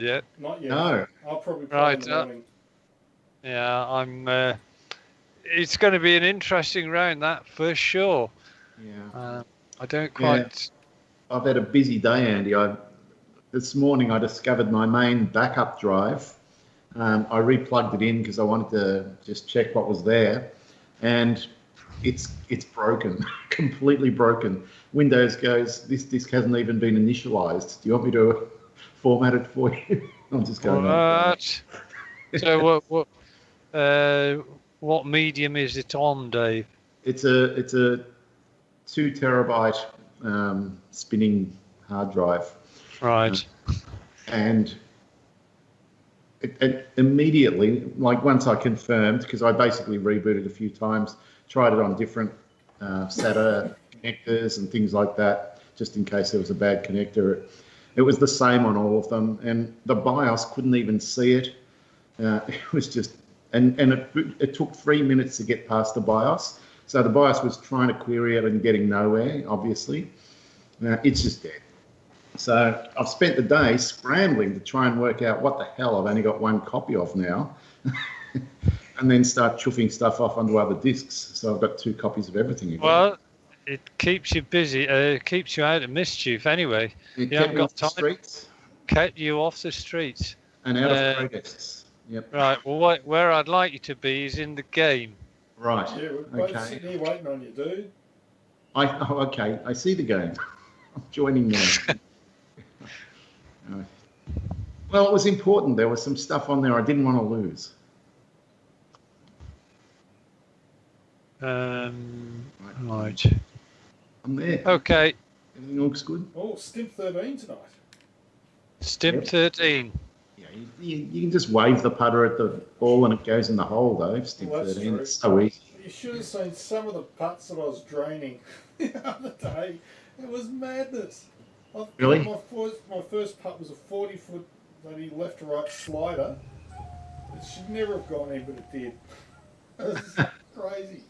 yet. Not yet. No. I'll probably play Right. in the morning. Yeah, I'm. It's going to be an interesting round, that for sure. Yeah. I don't quite. I've had a busy day, Andy. This morning I discovered my main backup drive. I replugged it in because I wanted to just check what was there, and it's broken, completely broken. Windows goes, this disk hasn't even been initialized. Do you want me to format it for you? I'm just going on. What? So what medium is it on, Dave? It's a 2 terabyte spinning hard drive. Right. And it immediately, like once I confirmed, because I basically rebooted a few times, tried it on different SATA connectors and things like that, just in case there was a bad connector. It was the same on all of them, and the BIOS couldn't even see it. It was just, and it took 3 minutes to get past the BIOS. So the BIOS was trying to query it and getting nowhere, obviously. It's just dead. So I've spent the day scrambling to try and work out what the hell I've only got one copy of now, and then start chuffing stuff off onto other discs. So I've got 2 copies of everything again. Well, it keeps you busy. Keeps you out of mischief anyway. It You kept haven't me got off the time. streets Kept you off the streets. and out of protests. Yep. Right. Well, where I'd like you to be is in the game. Right. Yeah, we're both sitting here waiting on you, dude. Okay. I see the game. I'm joining now. Well, it was important. There was some stuff on there I didn't want to lose. Right. I'm there. Okay. Everything looks good. Oh, Stimp 13 tonight. Stimp 13. Yeah, you can just wave the putter at the ball and it goes in the hole, though. Stimp 13. True. It's so easy. You should have seen some of the putts that I was draining the other day. It was madness. Really? My first putt was a 40-foot bloody left to right slider. It should never have gone in, but it did. It was crazy.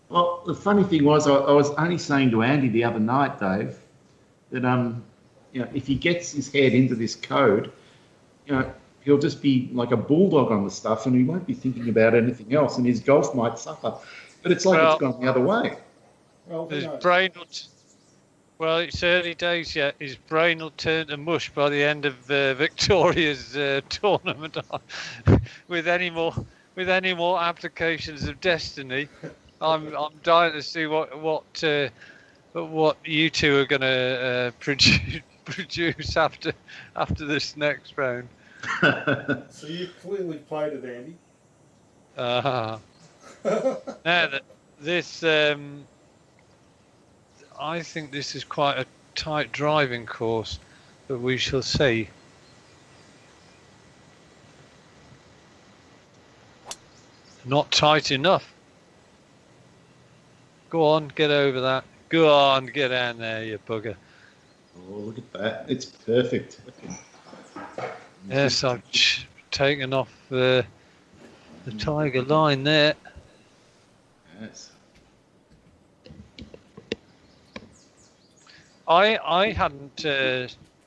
Well, the funny thing was, I was only saying to Andy the other night, Dave, that if he gets his head into this code, he'll just be like a bulldog on the stuff, and he won't be thinking about anything else, and his golf might suffer. But it's like it's gone the other way. Well, his brain will. Well, it's early days yet. His brain will turn to mush by the end of Victoria's tournament. with any more applications of Destiny, I'm dying to see what you two are going to produce after this next round. So you've clearly played it, Andy. Now this. I think this is quite a tight driving course, but we shall see. Not tight enough. Go on, get over that. Go on, get down there, you bugger. Oh, look at that. It's perfect. Yes, I've taken off the tiger line there. Yes. I hadn't.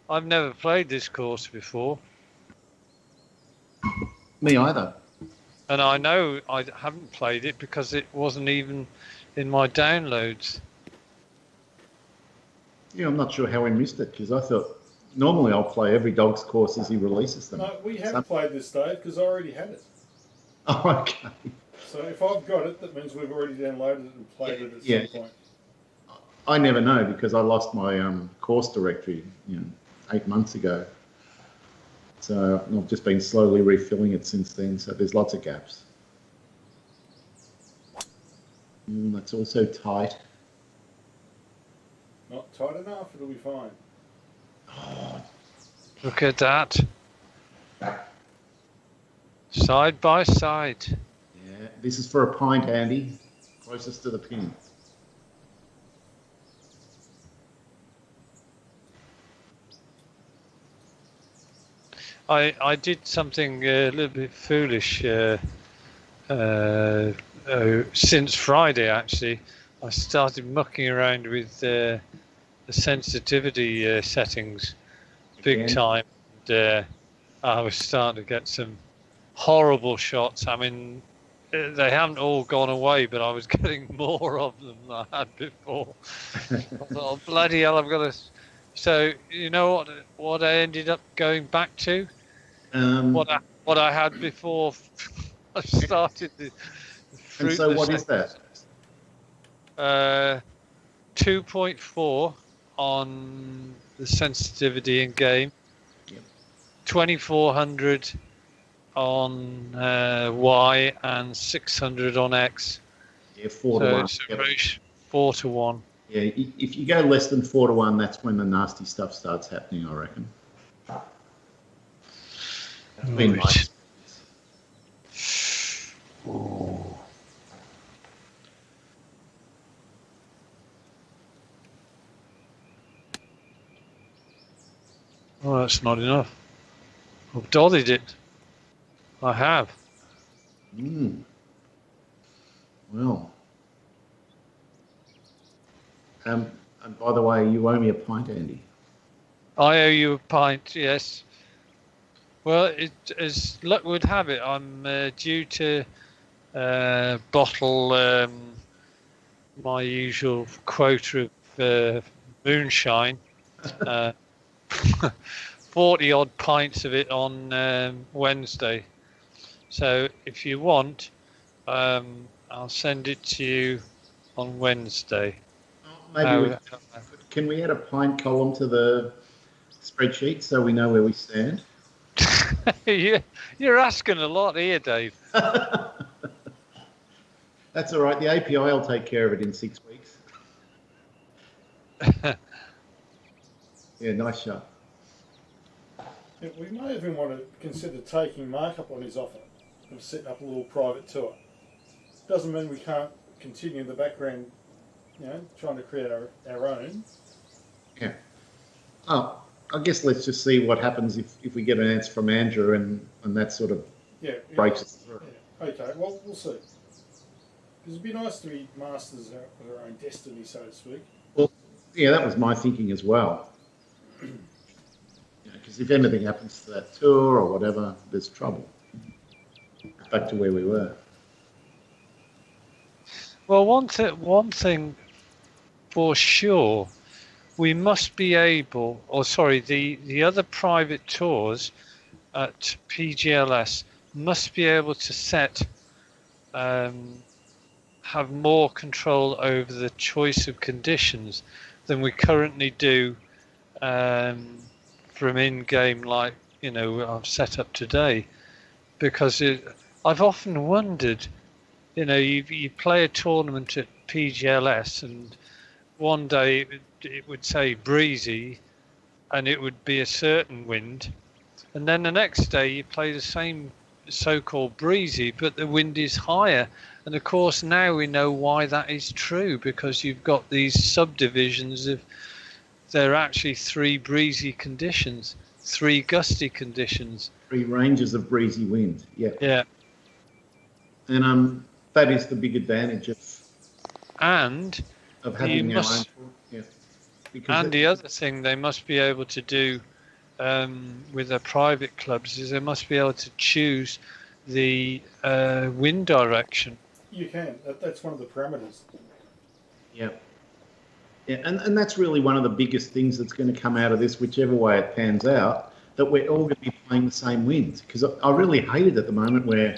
I've never played this course before. Me either. And I know I haven't played it because it wasn't even in my downloads. Yeah, I'm not sure how we missed it, because I thought normally I'll play every dog's course as he releases them. No, we haven't played this, Dave, because I already had it. Oh, okay. So if I've got it, that means we've already downloaded it and played it at some point. I never know, because I lost my course directory 8 months ago. So I've just been slowly refilling it since then, so there's lots of gaps. That's also tight. Not tight enough, it'll be fine. Oh, look at that. Side by side. Yeah, this is for a pint, Andy. Closest to the pin. I did something a little bit foolish since Friday, actually. I started mucking around with the sensitivity settings big Yeah. time. And, I was starting to get some horrible shots. I mean, they haven't all gone away, but I was getting more of them than I had before. I thought, oh, bloody hell, I've got to. So you know what I ended up going back to? Um, What I had before I started the and so fruitless. what is that? 2.4 on the sensitivity in game. Yep. 2400 on Y and 600 on X. Yeah, 4 to So 1. it's a Yep. ratio 4-1. Yeah, if you go less than 4 to 1, that's when the nasty stuff starts happening, I reckon. That's been my Right. experience. Oh. Well, that's not enough. I've dollied it. I have. Well. And by the way, you owe me a pint, Andy. I owe you a pint, yes. Well, as luck would have it, I'm due to bottle my usual quota of moonshine. 40 odd pints of it on Wednesday. So if you want, I'll send it to you on Wednesday. Maybe can we add a pint column to the spreadsheet so we know where we stand? You're asking a lot here, Dave. That's all right. The API will take care of it in 6 weeks. Yeah, nice shot. Yeah, we may even want to consider taking Mark up on his offer of setting up a little private tour. Doesn't mean we can't continue in the background, trying to create our own. Yeah. Oh, I guess let's just see what happens if we get an answer from Andrew and that sort of breaks us through. Yeah. Okay, well, we'll see. It'd be nice to be masters of our own destiny, so to speak. Well, yeah, that was my thinking as well. Because if anything happens to that tour or whatever, there's trouble. Back to where we were. Well, one thing for sure, we must be able, the other private tours at PGLS must be able to have more control over the choice of conditions than we currently do from in-game, like I've set up today, because I've often wondered, you play a tournament at PGLS and one day it would say breezy and it would be a certain wind, and then the next day you play the same so-called breezy but the wind is higher. And of course now we know why that is true, because you've got these subdivisions of, there are actually 3 breezy conditions, 3 gusty conditions, 3 ranges of breezy wind. yeah. And that is the big advantage of And having our own tour. Yeah. And the other thing they must be able to do with their private clubs is they must be able to choose the wind direction. You can. That's one of the parameters. Yeah. Yeah, and that's really one of the biggest things that's going to come out of this, whichever way it pans out, that we're all going to be playing the same winds. Because I really hate it at the moment where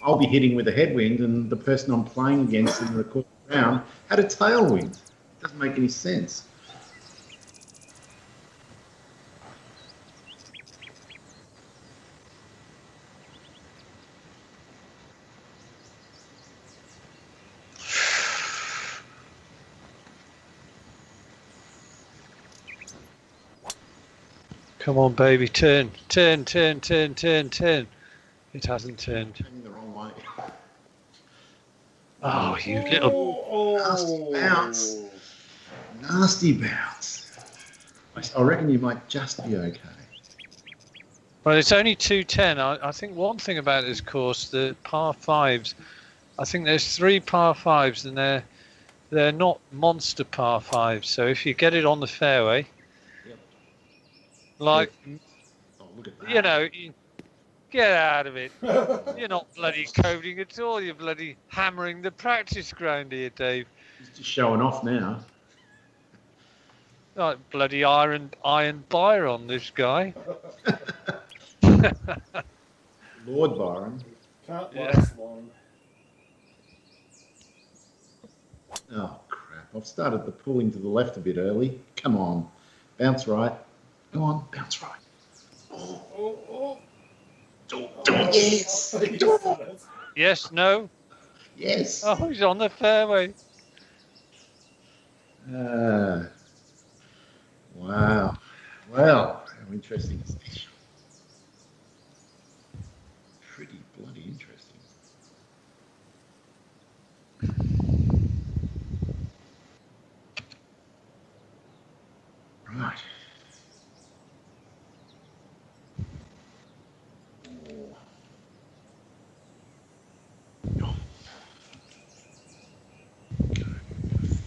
I'll be hitting with a headwind and the person I'm playing against in the recording round had a tailwind. It doesn't make any sense. Come on, baby, turn. It hasn't turned. Turning the wrong way. Oh, you little... Nasty bounce. Nasty bounce. I reckon you might just be okay. Well, it's only 210. I think one thing about this course, the par 5s, I think there's 3 par 5s and they're not monster par 5s. So if you get it on the fairway, Like, Oh, look at that. you know, get out of it. You're not bloody coding at all. You're bloody hammering the practice ground here, Dave. He's just showing off now. Like bloody iron Byron, this guy. Lord Byron. Can't Yeah. last long. Oh, crap. I've started the pulling to the left a bit early. Come on. Bounce right. Come on, bounce right. Oh, Oh, oh. yes. Yes, no. Yes. Oh, he's on the fairway. Wow. Well, how interesting is this? Pretty bloody interesting. Right. Oh.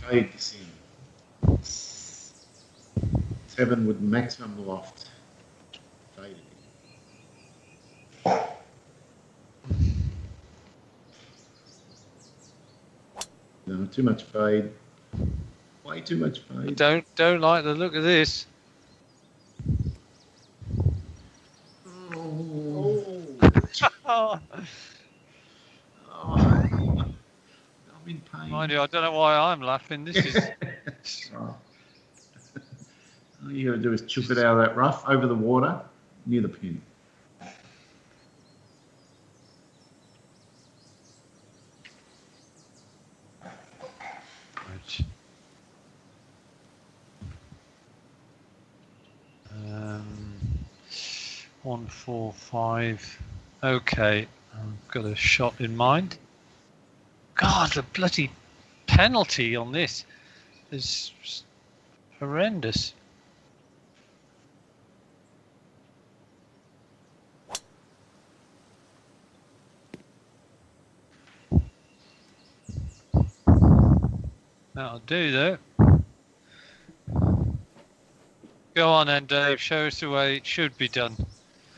Fade this in. 7 with maximum loft. Fade it in. No, too much fade. Way too much fade. Don't like the look of this. Oh. Oh, I'm in pain. mind you, I don't know why I'm laughing. This is Oh. All you got to do is chip it out of that rough over the water near the pin. Right. 145. Okay, I've got a shot in mind. God, the bloody penalty on this is horrendous. That'll do though. Go on then, Dave. Show us the way it should be done.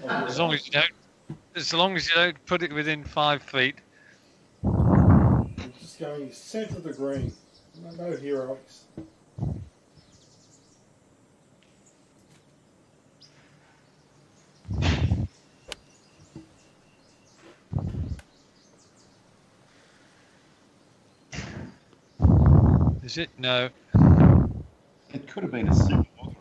As long as you don't put it within 5 feet. I'm just going centre of the green. No heroics. Is it? No. It could have been a super bogger.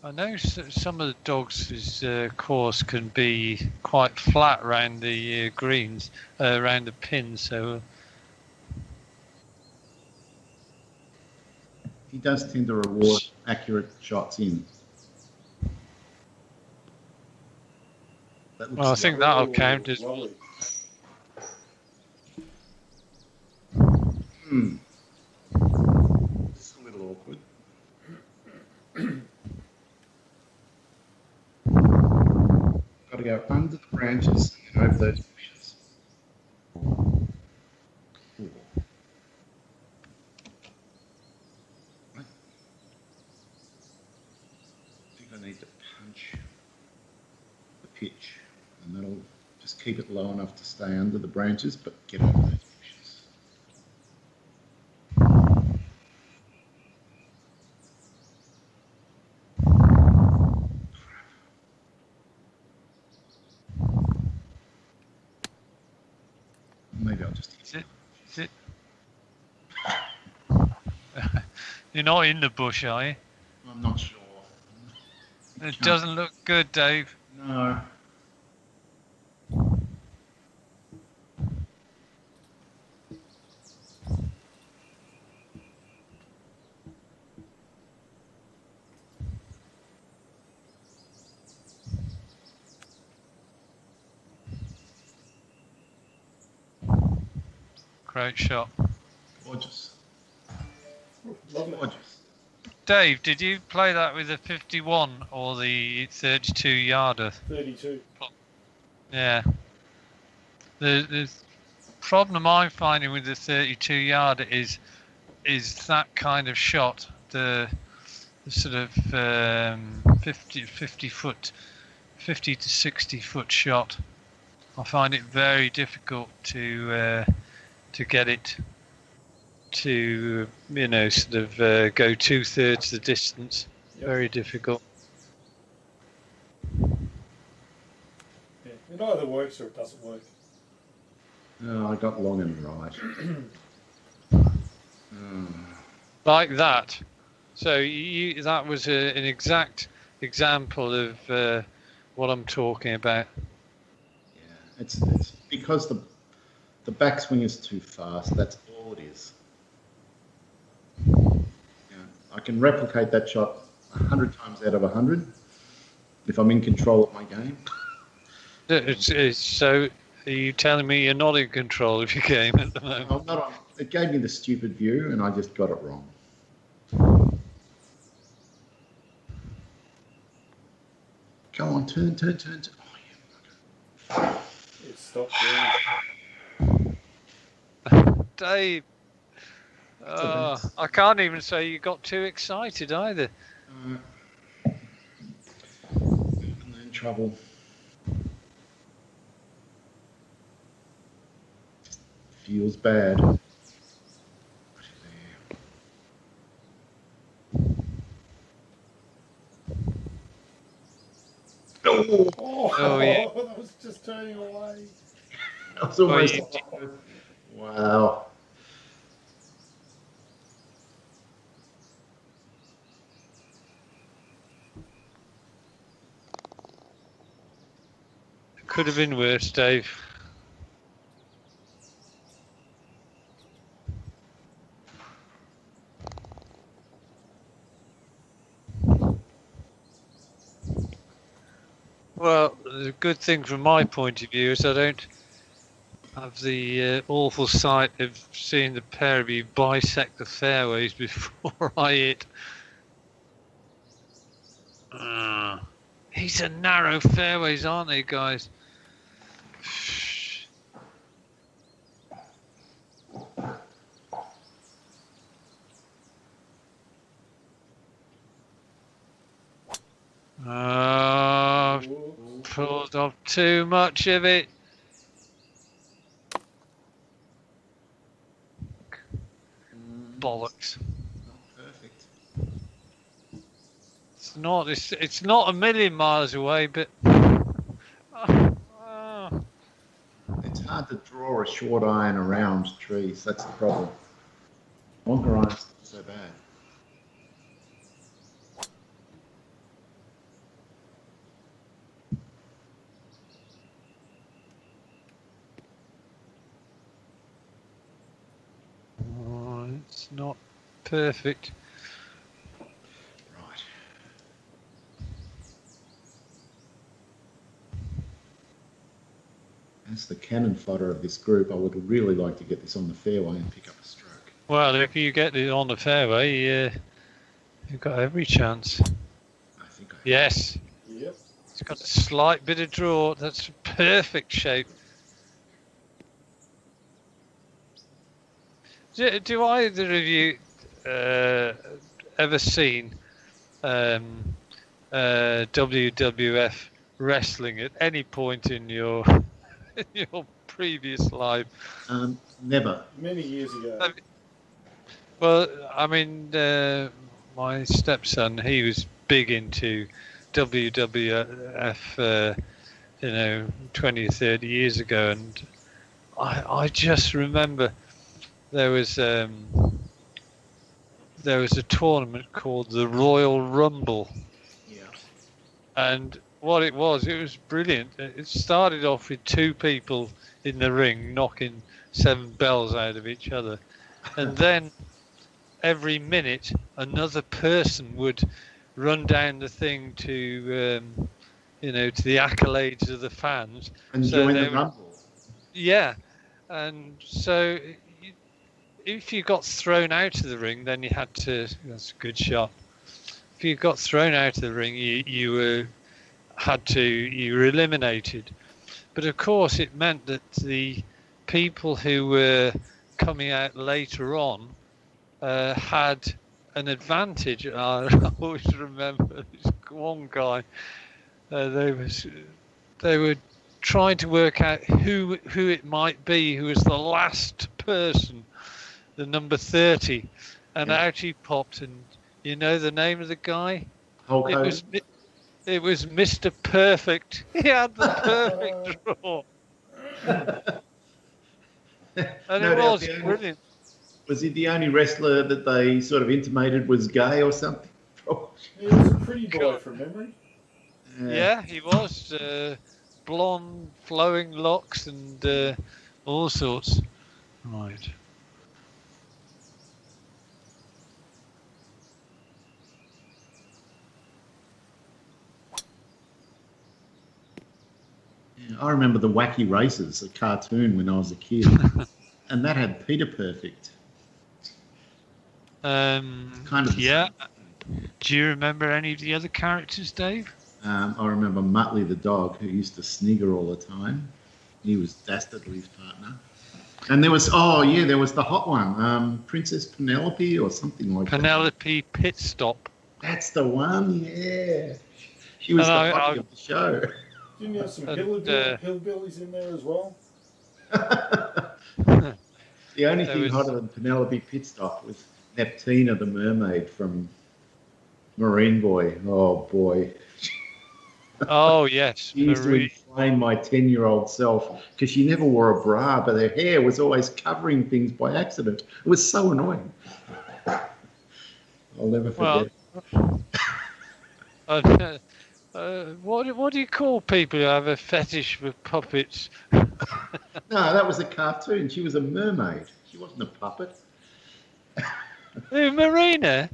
I know some of the dogs' course can be quite flat around the greens, around the pins. So He does tend to reward accurate shots in. That looks well, I think that'll count as lovely. Just a little awkward. Got to go under the branches and over those bushes. Ooh. I think I need to punch the pitch, and that'll just keep it low enough to stay under the branches, but get over those bushes. Maybe I'll just hit Is it? You're not in the bush, are you? I'm not sure. It doesn't look good, Dave. No. Great shot. Gorgeous. Lovely. Gorgeous. Dave, did you play that with a 51 or the 32 yarder? 32. Yeah. problem I'm finding with the 32 yarder is that kind of shot, the sort of 50 to 60 foot shot. I find it very difficult to get it to sort of go 2/3 the distance. Yep. Very difficult. Yeah. It either works or it doesn't work. No, I got long and right. Like that. So that was an exact example of what I'm talking about. Yeah, it's because the backswing is too fast. That's all it is. Yeah, I can replicate that shot 100 times out of 100 if I'm in control of my game. So are you telling me you're not in control of your game at the moment? I'm not on. It gave me the stupid view, and I just got it wrong. Come on, turn. Oh, It stopped Dave, I can't even say you got too excited either. I'm in trouble. Feels bad. Oh, yeah. That was just turning away. I was almost. Wow. Could have been worse, Dave. Well, the good thing from my point of view is I don't have the awful sight of seeing the pair of you bisect the fairways before I hit. These are narrow fairways, aren't they, guys? Pulled off too much of it. Bollocks. Perfect. It's not a million miles away, but It's hard to draw a short iron around trees. That's the problem. Longer irons not so bad. It's not perfect. Right. As the cannon fodder of this group, I would really like to get this on the fairway and pick up a stroke. Well, if you get it on the fairway, you've got every chance. I think I have. Yes. Yep. It's got a slight bit of draw. That's a perfect shape. Do either of you ever seen WWF wrestling at any point in your previous life? Never. Many years ago. Well, I mean, my stepson, he was big into WWF, 20 or 30 years ago, and I just remember there was a tournament called the Royal Rumble. Yeah. And what it was brilliant. It started off with two people in the ring knocking 7 bells out of each other, and then every minute another person would run down the thing to to the accolades of the fans And join the rumble. Yeah, and so if you got thrown out of the ring, then you had to. That's a good shot. If you got thrown out of the ring, you were eliminated. But of course, it meant that the people who were coming out later on had an advantage. I always remember this one guy. They were trying to work out who it might be who was the last person, the number 30, and out he popped. And you know the name of the guy? Hulk It Hogan? was it was Mr. Perfect. He had the perfect draw, and No it doubt was the only, brilliant. was he the only wrestler that they sort of intimated was gay or something? He was a pretty boy from memory. Yeah, he was blonde, flowing locks, and all sorts. Right. Yeah, I remember the Wacky Races, a cartoon when I was a kid, and that had Peter Perfect. Kind of the Yeah. same. Do you remember any of the other characters, Dave? I remember Muttley the dog, who used to snigger all the time. He was Dastardly's partner. And there was the hot one, Princess Penelope or something like that. Penelope Pitstop. That's the one, yeah. She was And the hottie of the show. Didn't you have some And, hillbillies in there as well? The only There thing was- hotter than Penelope Pitstop was Neptina the mermaid from Marine Boy. Oh boy. Oh yes, She used to Marie. inflame my 10-year-old self because she never wore a bra, but her hair was always covering things by accident. It was so annoying. I'll never forget it. What do you call people who have a fetish for puppets? No, that was a cartoon. She was a mermaid. She wasn't a puppet. Marina.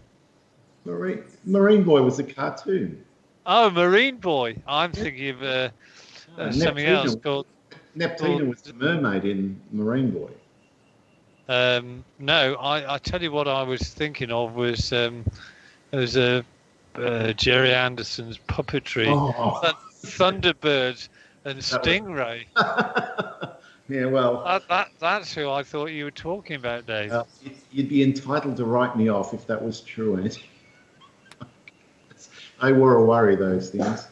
Marine Boy was a cartoon. Oh, Marine Boy. I'm thinking of something else called. Neptina was the mermaid in Marine Boy. No, I tell you what I was thinking of was Jerry Anderson's puppetry, Thunderbirds and Stingray. Yeah, well, That's who I thought you were talking about, Dave. you'd be entitled to write me off if that was true, Ed. They were a worry, those things.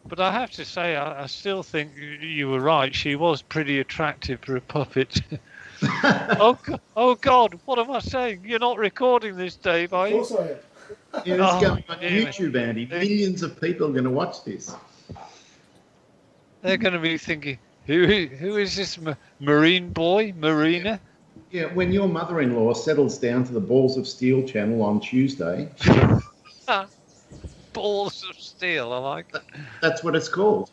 But I have to say, I still think you were right. She was pretty attractive for a puppet. Oh God, what am I saying? You're not recording this, Dave, are Of you? course I am. Yeah, this is going on damn it. YouTube, Andy. Millions of people are going to watch this. They're going to be thinking, who is this Marine Boy, Marina? Yeah, when your mother-in-law settles down to the Balls of Steel channel on Tuesday, Balls of steel, I like that. that's what it's called.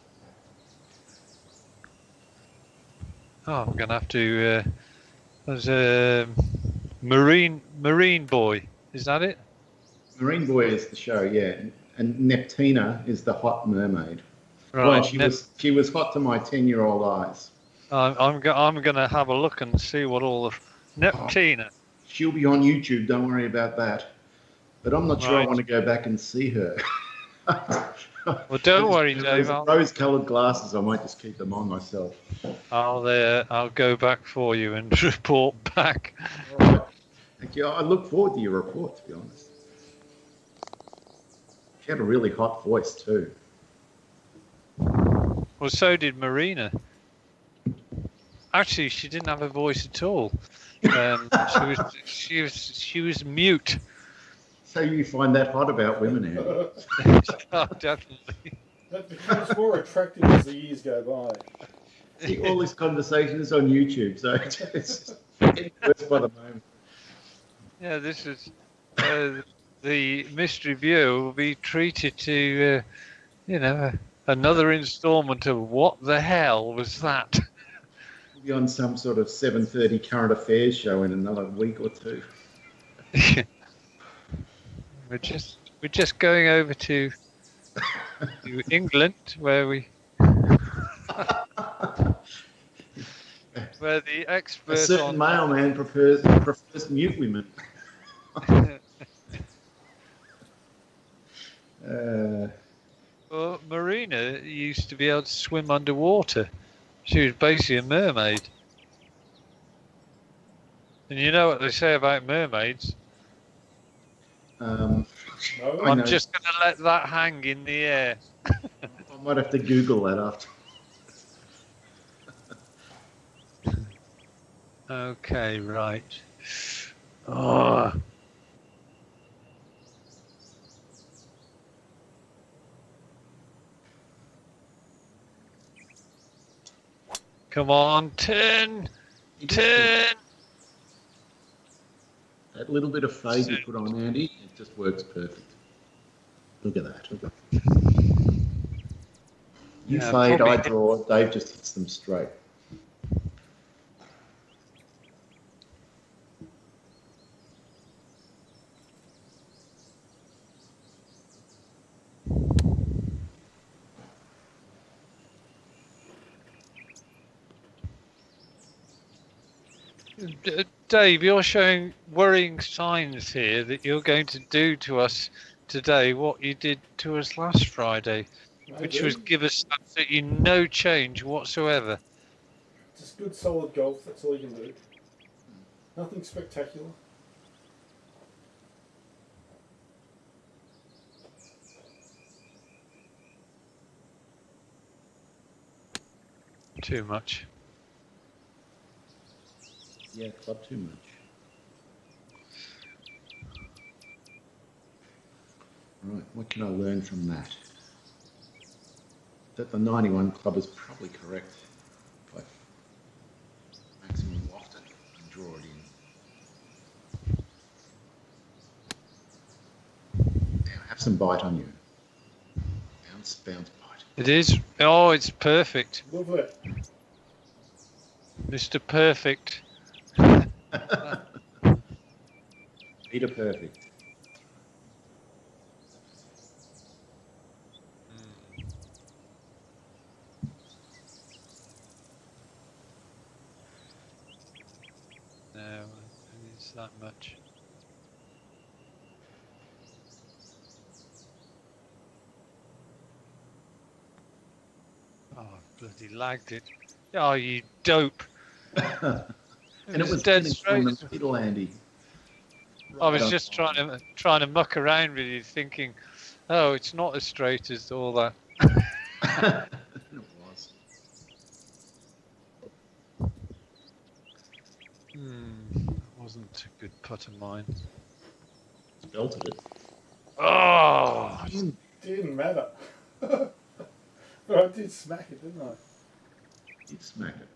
Oh, I'm going to have to. There's a Marine Boy. Is that it? Marine Boy is the show, yeah, and Neptina is the hot mermaid. Right. Well, she was hot to my 10-year-old eyes. I'm going to have a look and see what all the Neptina. She'll be on YouTube. Don't worry about that. But I'm not sure I Right. want to go back and see her. Well, don't worry, Dave. Rose-coloured glasses. I might just keep them on myself. I'll go back for you and report back. All right. Thank you. I look forward to your report, to be honest. She had a really hot voice too. Well, so did Marina. Actually, she didn't have a voice at all. She was mute. So you find that hot about women, Andy? Oh, definitely. That becomes more attractive as the years go by. See, all this conversation is on YouTube, so it's getting worse by the moment. Yeah, this is the mystery viewer will be treated to, another instalment of what the hell was that? We'll be on some sort of 7:30 current affairs show in another week or two. We're just going over to England where the A expert certain on mailman prefers mute women. Well, Marina used to be able to swim underwater. She was basically a mermaid. And you know what they say about mermaids? No, I I'm know. just going to let that hang in the air. I might have to Google that after. Okay, right. Oh. Come on, turn, turn. That little bit of fade you put on, Andy, it just works perfect. Look at that. You Yeah, fade, I probably. draw, Dave just hits them straight. Dave, you're showing worrying signs here that you're going to do to us today what you did to us last Friday, which was maybe. give us absolutely no change whatsoever. Just good solid golf, that's all you can do. Nothing spectacular. Too much. Yeah, club too much. Right, what can I learn from that? That the 91 club is probably correct. If I maximum loft it and draw it in. Now have some bite on you. Bounce, bounce, bite. It is. Oh, it's perfect. Lovely. Mr. Perfect. Peter perfect. No, it's that much. Oh, bloody lagged it. Oh, you dope. And it was dead pinning straight. from the middle, Andy. I was Right just on. trying to muck around with you, thinking, oh, it's not as straight as all that. It was. That wasn't a good putt of mine. Belted it. Oh, Didn't matter. But I did smack it, didn't I? You'd smack it.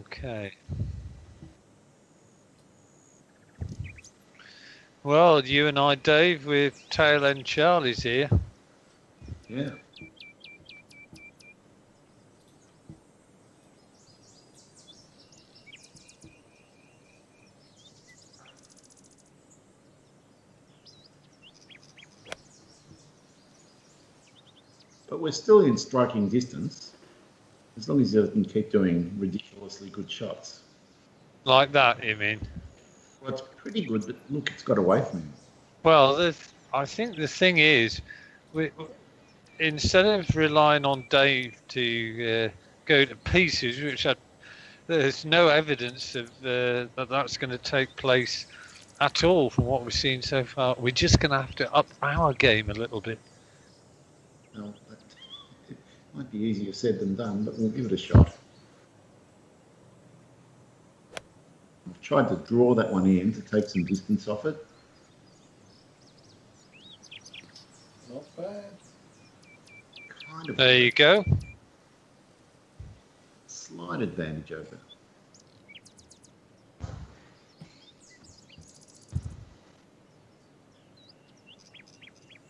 okay. Well, you and I, Dave, with Tail End Charlie's here. Yeah. But we're still in striking distance, as long as he doesn't keep doing ridiculously good shots. Like that, you mean? Well, it's pretty good, but look, it's got away from him. Well, I think the thing is, instead of relying on Dave to go to pieces, there's no evidence of that's going to take place at all from what we've seen so far. We're just going to have to up our game a little bit. Well, it might be easier said than done, but we'll give it a shot. I've tried to draw that one in to take some distance off it. Not bad. Kind of There you go. slight advantage over.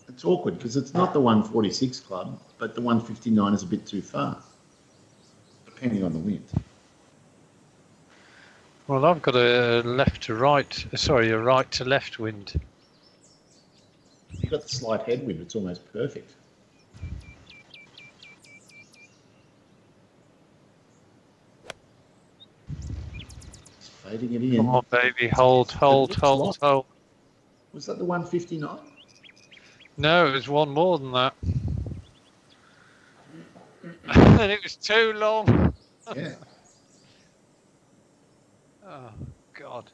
It's awkward because it's not the 146 club, but the 159 is a bit too far, depending on the wind. Well, I've got a left to right, sorry, a right to left wind. You've got the slight headwind. It's almost perfect. It's fading it in. Come on, baby, hold. Was that the 159? No, it was one more than that. And it was too long. Yeah. Oh, God.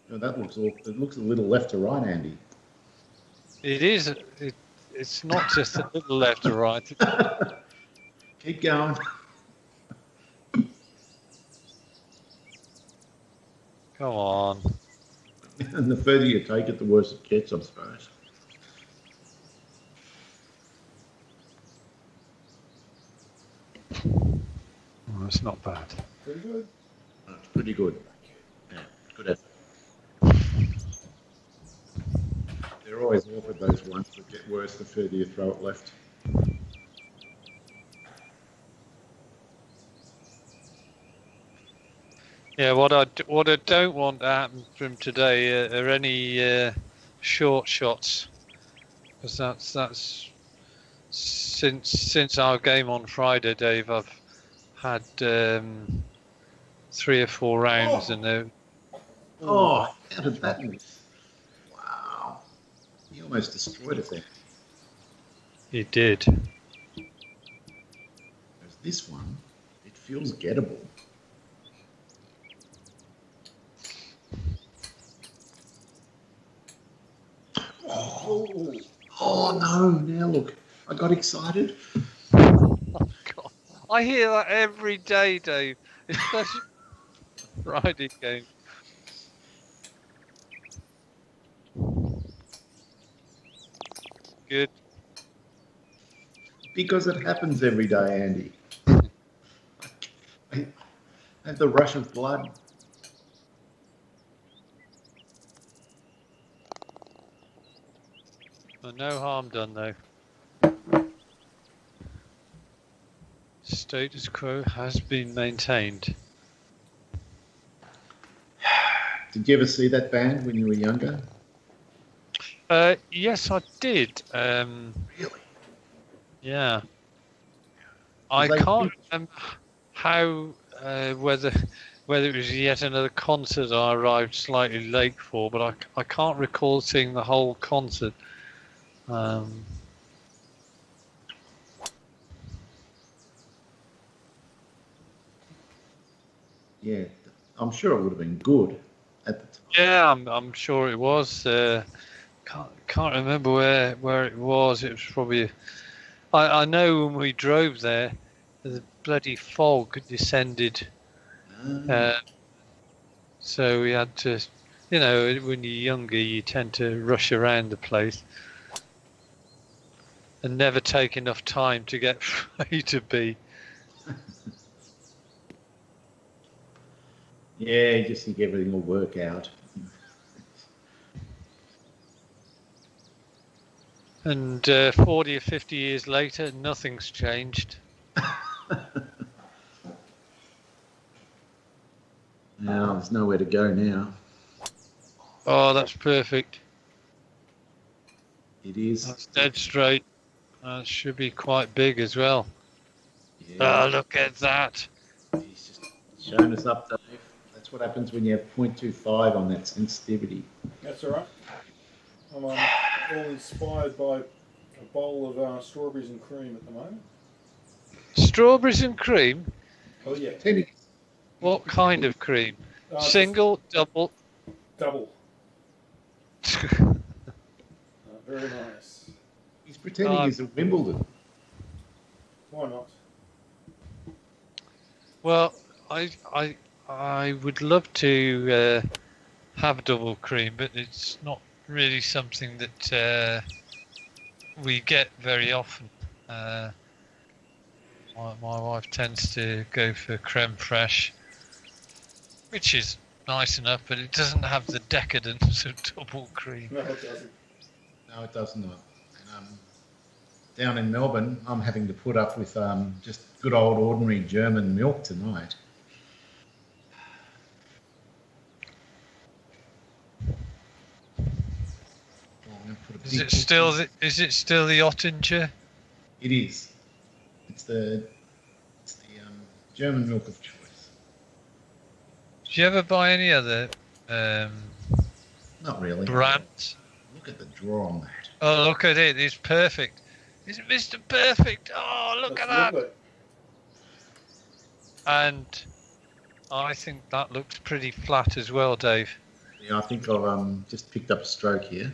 No, that looks it looks a little left to right, Andy. It is. It's not just a little left or right. Keep going. Come on. And the further you take it, the worse it gets, I suppose. Oh, that's not bad. Pretty good. It's pretty good. Yeah, good effort. They're always awkward, those ones that get worse the further you throw it left. Yeah, what I don't want to happen from today are any short shots, because that's since our game on Friday, Dave. I've had 3 or 4 rounds, and they're Oh, how did that miss? Wow. He almost destroyed it there. he did. Whereas this one, it feels gettable. Oh no, now look. I got excited. Oh, God. I hear that every day, Dave. Especially Friday game. Good. Because it happens every day, Andy. I have the rush of blood. Well, no harm done, though. Status quo has been maintained. Did you ever see that band when you were younger? Yes, I did. Really? Yeah. I they- can't remember how whether it was yet another concert I arrived slightly late for, but I can't recall seeing the whole concert. Yeah, I'm sure it would have been good at the time. Yeah, I'm sure it was. Can't remember where it was. It was probably. I know when we drove there, the bloody fog descended. So we had to, when you're younger, you tend to rush around the place and never take enough time to get from A to B. Yeah, you just think everything will work out. And 40 or 50 years later, nothing's changed. Now there's nowhere to go now. Oh, that's perfect. It is. That's dead straight. That should be quite big as well. Yeah. Oh, look at that. He's just showing us up, Dave. That's what happens when you have 0.25 on that sensitivity. That's all right. I'm all inspired by a bowl of strawberries and cream at the moment. Strawberries and cream? Oh, yeah. What kind of cream? Single, double? Double. Very nice. He's pretending he's at Wimbledon. Why not? Well, I would love to have double cream, but it's not really something that we get very often. My wife tends to go for creme fraiche, which is nice enough, but it doesn't have the decadence of double cream. No, it doesn't. No, it does not. And down in Melbourne, I'm having to put up with just good old ordinary German milk tonight. Is it still the Ottinger? It is. It's the German milk of choice. Do you ever buy any other Not really. brands? Look at the draw on that. Oh, look at it! It's perfect. It's Mr. Perfect. Oh, look That's at that! lovely. And I think that looks pretty flat as well, Dave. Yeah, I think I've just picked up a stroke here.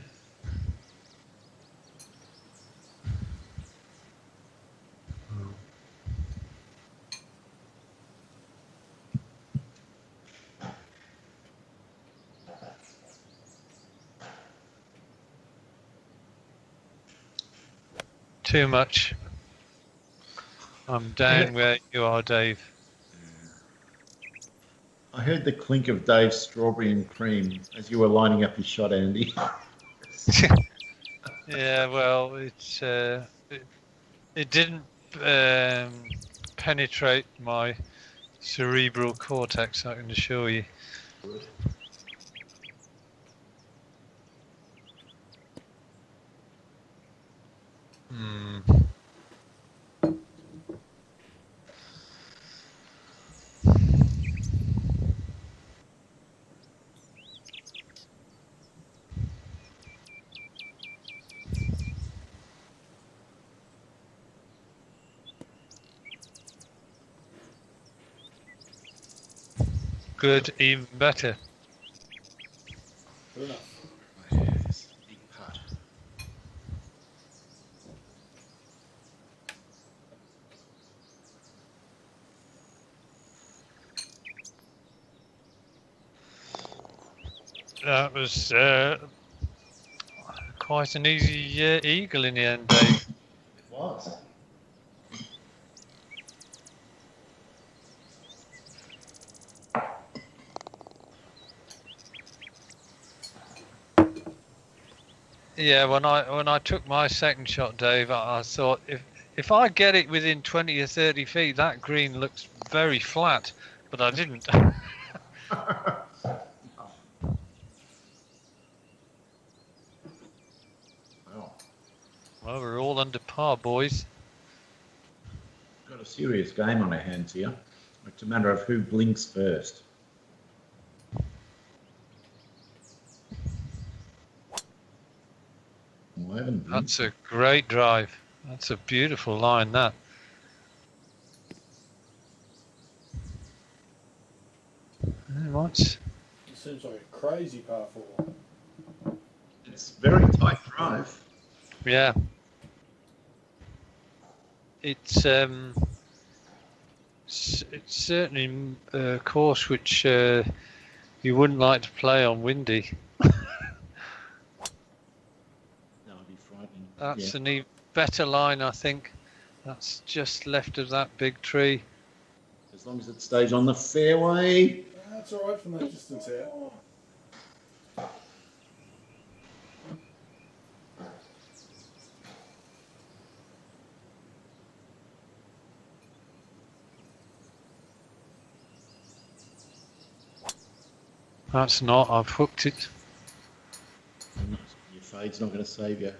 Too much. I'm down where you are, Dave. I heard the clink of Dave's strawberry and cream as you were lining up your shot, Andy. Yeah, well, it didn't penetrate my cerebral cortex, I can assure you. Good. Hmm. Good, even better. Good enough. Yes, big putt. That was quite an easy eagle in the end, Dave. It was. Yeah, when I took my second shot, Dave, I thought if I get it within 20 or 30 feet, that green looks very flat, but I didn't. Well, Well, we're all under par, boys. got a serious game on our hands here. It's a matter of who blinks first. Well, I haven't blinked. That's a great drive. That's a beautiful line, that. What? It seems like a crazy par 4. It's very tight drive. Yeah. It's certainly a course which you wouldn't like to play on windy. That would be frightening. That's Yeah. an even better line, I think. That's just left of that big tree. As long as it stays on the fairway. That's all right from that distance out. That's not. I've hooked it. Your fade's not going to save you.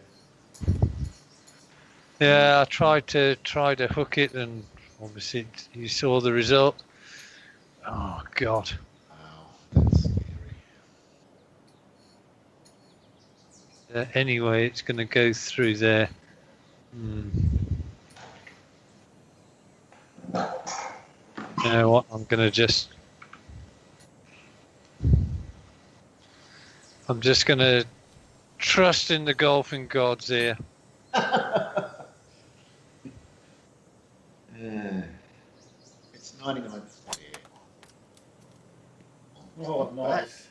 Yeah, I tried to hook it, and obviously you saw the result. Oh God. Wow, that's scary. Anyway, it's going to go through there. You know what? I'm just going to trust in the golfing gods here. Yeah. It's 99 fair. Oh, nice.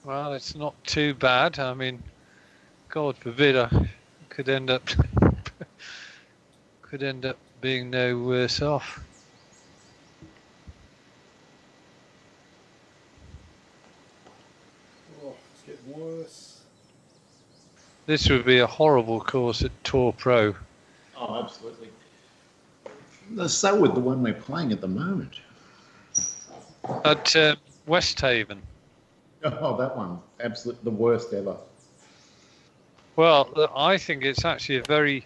Well, it's not too bad. I mean, God forbid I could end up being no worse off. Oh, it's getting worse. This would be a horrible course at Tour Pro. Oh, absolutely. So would the one we're playing at the moment. At West Haven. Oh, that one. Absolutely the worst ever. Well, I think it's actually a very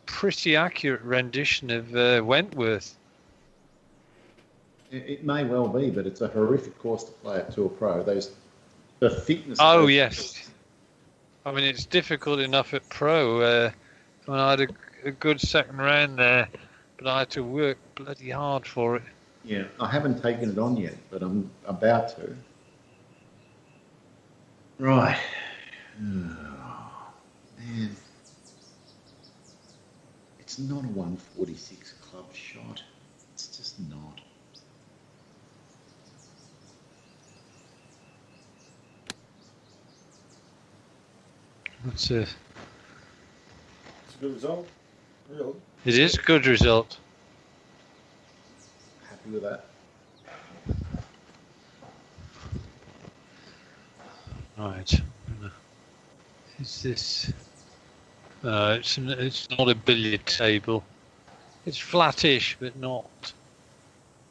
pretty accurate rendition of Wentworth. It may well be, but it's a horrific course to play at Tour Pro. The thickness of Oh, those yes. I mean, it's difficult enough at Pro. I mean, I had a good second round there, but I had to work bloody hard for it. Yeah, I haven't taken it on yet, but I'm about to. Right. Oh, man. It's not a 146 club shot. It's just not. It's It's a good result, really. it is a good result. Happy with that. Right. Is this? It's not a billiard table. It's flattish, but not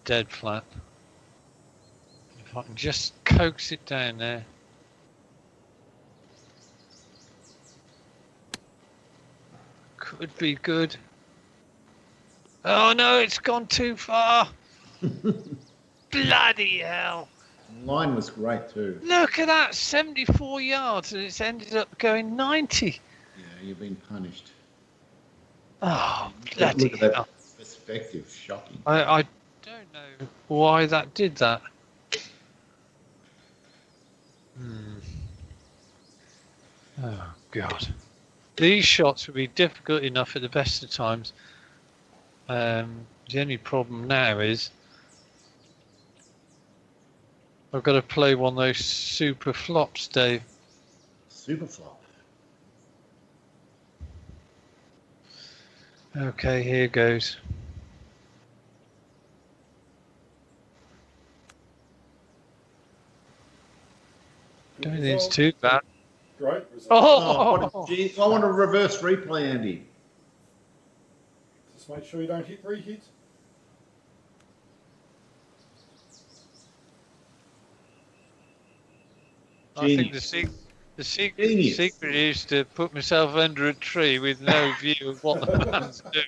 dead flat. If I can just coax it down there. Could be good. Oh no, it's gone too far. Bloody hell. Line was great too. Look at that, 74 yards, and it's ended up going 90. Yeah, you've been punished. Oh, Look bloody at that hell. perspective, shocking. I don't know why that did that. Oh, God. These shots would be difficult enough at the best of times. The only problem now is I've got to play one of those super flops, Dave. Super flop. Okay, here goes. Don't think it's too bad. Great result. Oh, Gee, I want a reverse replay, Andy. Just make sure you don't hit re-hit. I think the secret is to put myself under a tree with no view of what the man's doing.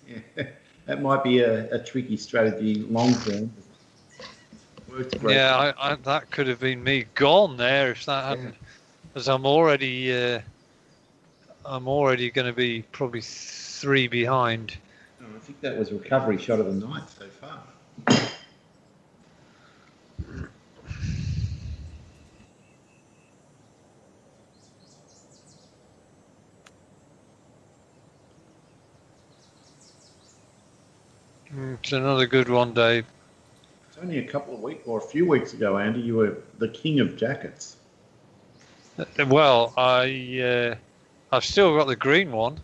Yeah, that might be a tricky strategy long term. Yeah, that could have been me gone there if that hadn't, because I'm already going to be probably 3 behind. Oh, I think that was a recovery shot of the night so far. It's another good one, Dave. It's only a couple of weeks or a few weeks ago, Andy, you were the king of jackets. Well, I've still got the green one.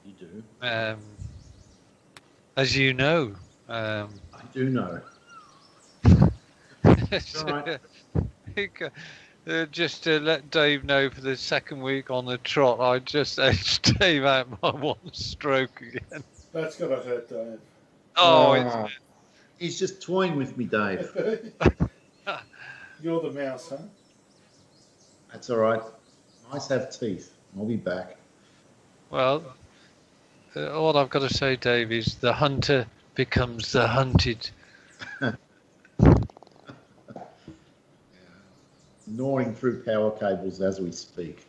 You do. As you know. I do know. Right. Just to let Dave know, for the second week on the trot, I just edged Dave out by 1 stroke again. That's got to hurt, Dave. Oh, he's just toying with me, Dave. You're the mouse, huh? That's all right. Mice have teeth. I'll be back. Well, all I've got to say, Dave, is the hunter becomes the hunted. Gnawing through power cables as we speak.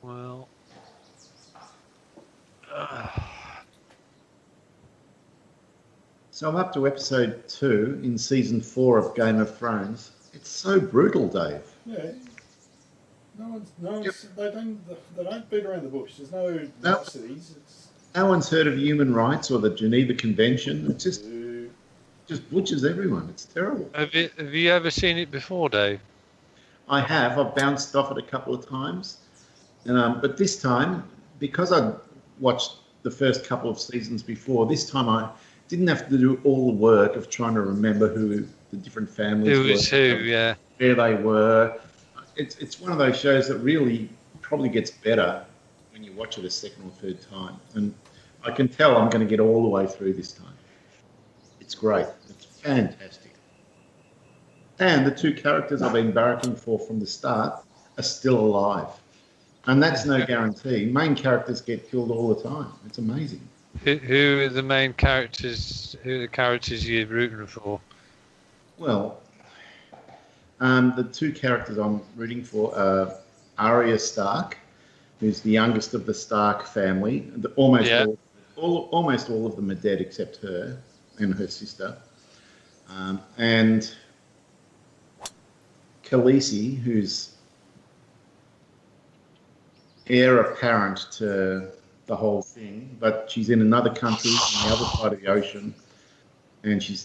Well, So I'm up to episode 2 in season 4 of Game of Thrones. It's so brutal, Dave. Yeah. They don't beat around the bush. There's no niceties. No one's heard of human rights or the Geneva Convention. It just butchers everyone. It's terrible. have you ever seen it before, Dave? I have. I've bounced off it a couple of times. But this time, because I watched the first couple of seasons before, this time I didn't have to do all the work of trying to remember who the different families Who is who? were, Yeah. where they were. It's one of those shows that really probably gets better when you watch it a second or third time. And I can tell I'm going to get all the way through this time. It's great. It's fantastic. And the two characters I've been barracking for from the start are still alive. And that's no guarantee. Main characters get killed all the time. It's amazing. Who are the main characters? Who are the characters you're rooting for? Well, the two characters I'm rooting for are Arya Stark, who's the youngest of the Stark family. Almost all of them are dead except her and her sister. And Khaleesi, who's heir apparent to the whole thing, but she's in another country on the other side of the ocean, and she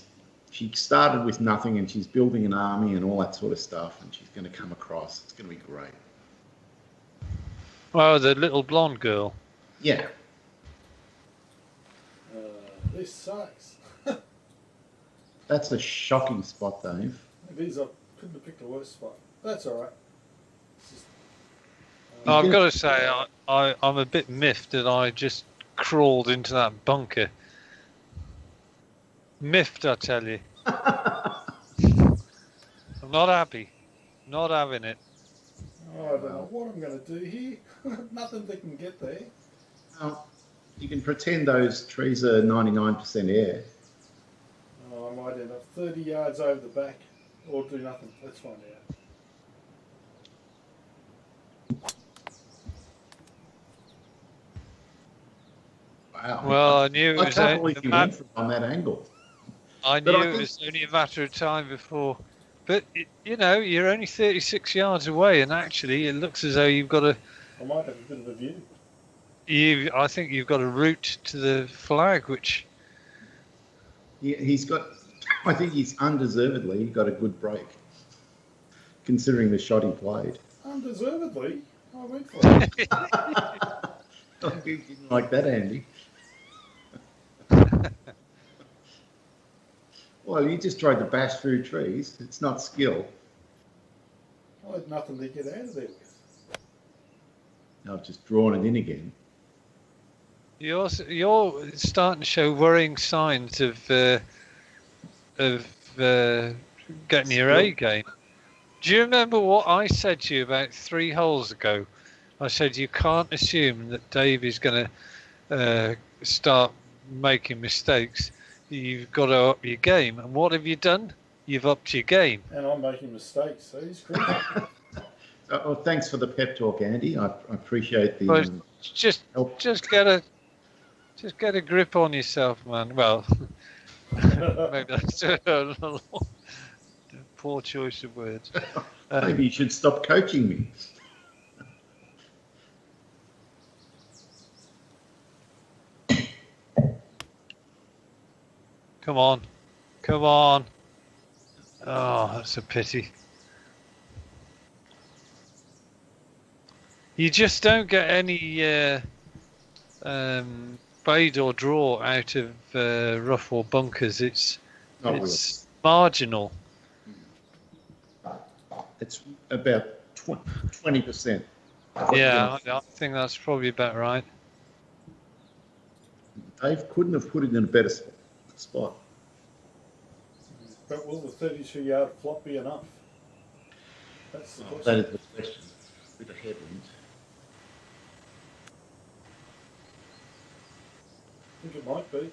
started with nothing, and she's building an army and all that sort of stuff, and she's going to come across. It's going to be great. Oh, the little blonde girl. Yeah. This sucks. That's a shocking spot, Dave. It is. I couldn't have picked a worse spot. That's all right. I've got to say, I'm a bit miffed that I just crawled into that bunker. Miffed, I tell you. I'm not happy. Not having it. Oh, I don't know what I'm going to do here. Nothing that can get there. You can pretend those trees are 99% air. Oh, I might end up 30 yards over the back or do nothing. Let's find out. Wow. Well, I knew it I was can't believe you went on that angle. I knew it was only a matter of time before. But, you know, you're only 36 yards away, and actually it looks as though you've got I might have a bit of a view. I think you've got a route to the flag, which... He's got... I think he's undeservedly got a good break, considering the shot he played. Undeservedly? I went for it. You didn't like that, Andy. Well, you just tried to bash through trees. It's not skill. I had nothing to get out of there with. I've just drawn it in again. You're starting to show worrying signs of getting your A game. Do you remember what I said to you about 3 holes ago? I said you can't assume that Dave is going to start making mistakes. You've got to up your game. And what have you done? You've upped your game. And I'm making mistakes, so he's crazy. Oh, thanks for the pep talk, Andy. I appreciate the help. Just get a grip on yourself, man. Well, maybe that's a poor choice of words. Maybe you should stop coaching me. Come on. Come on. Oh, that's a pity. You just don't get any fade or draw out of rough or bunkers. It's marginal. It's about 20%. Yeah, I think that's probably about right. Dave couldn't have put it in a better spot. But will the 32-yard flop be enough? That's the question. That is the question. With a headwind. I think it might be.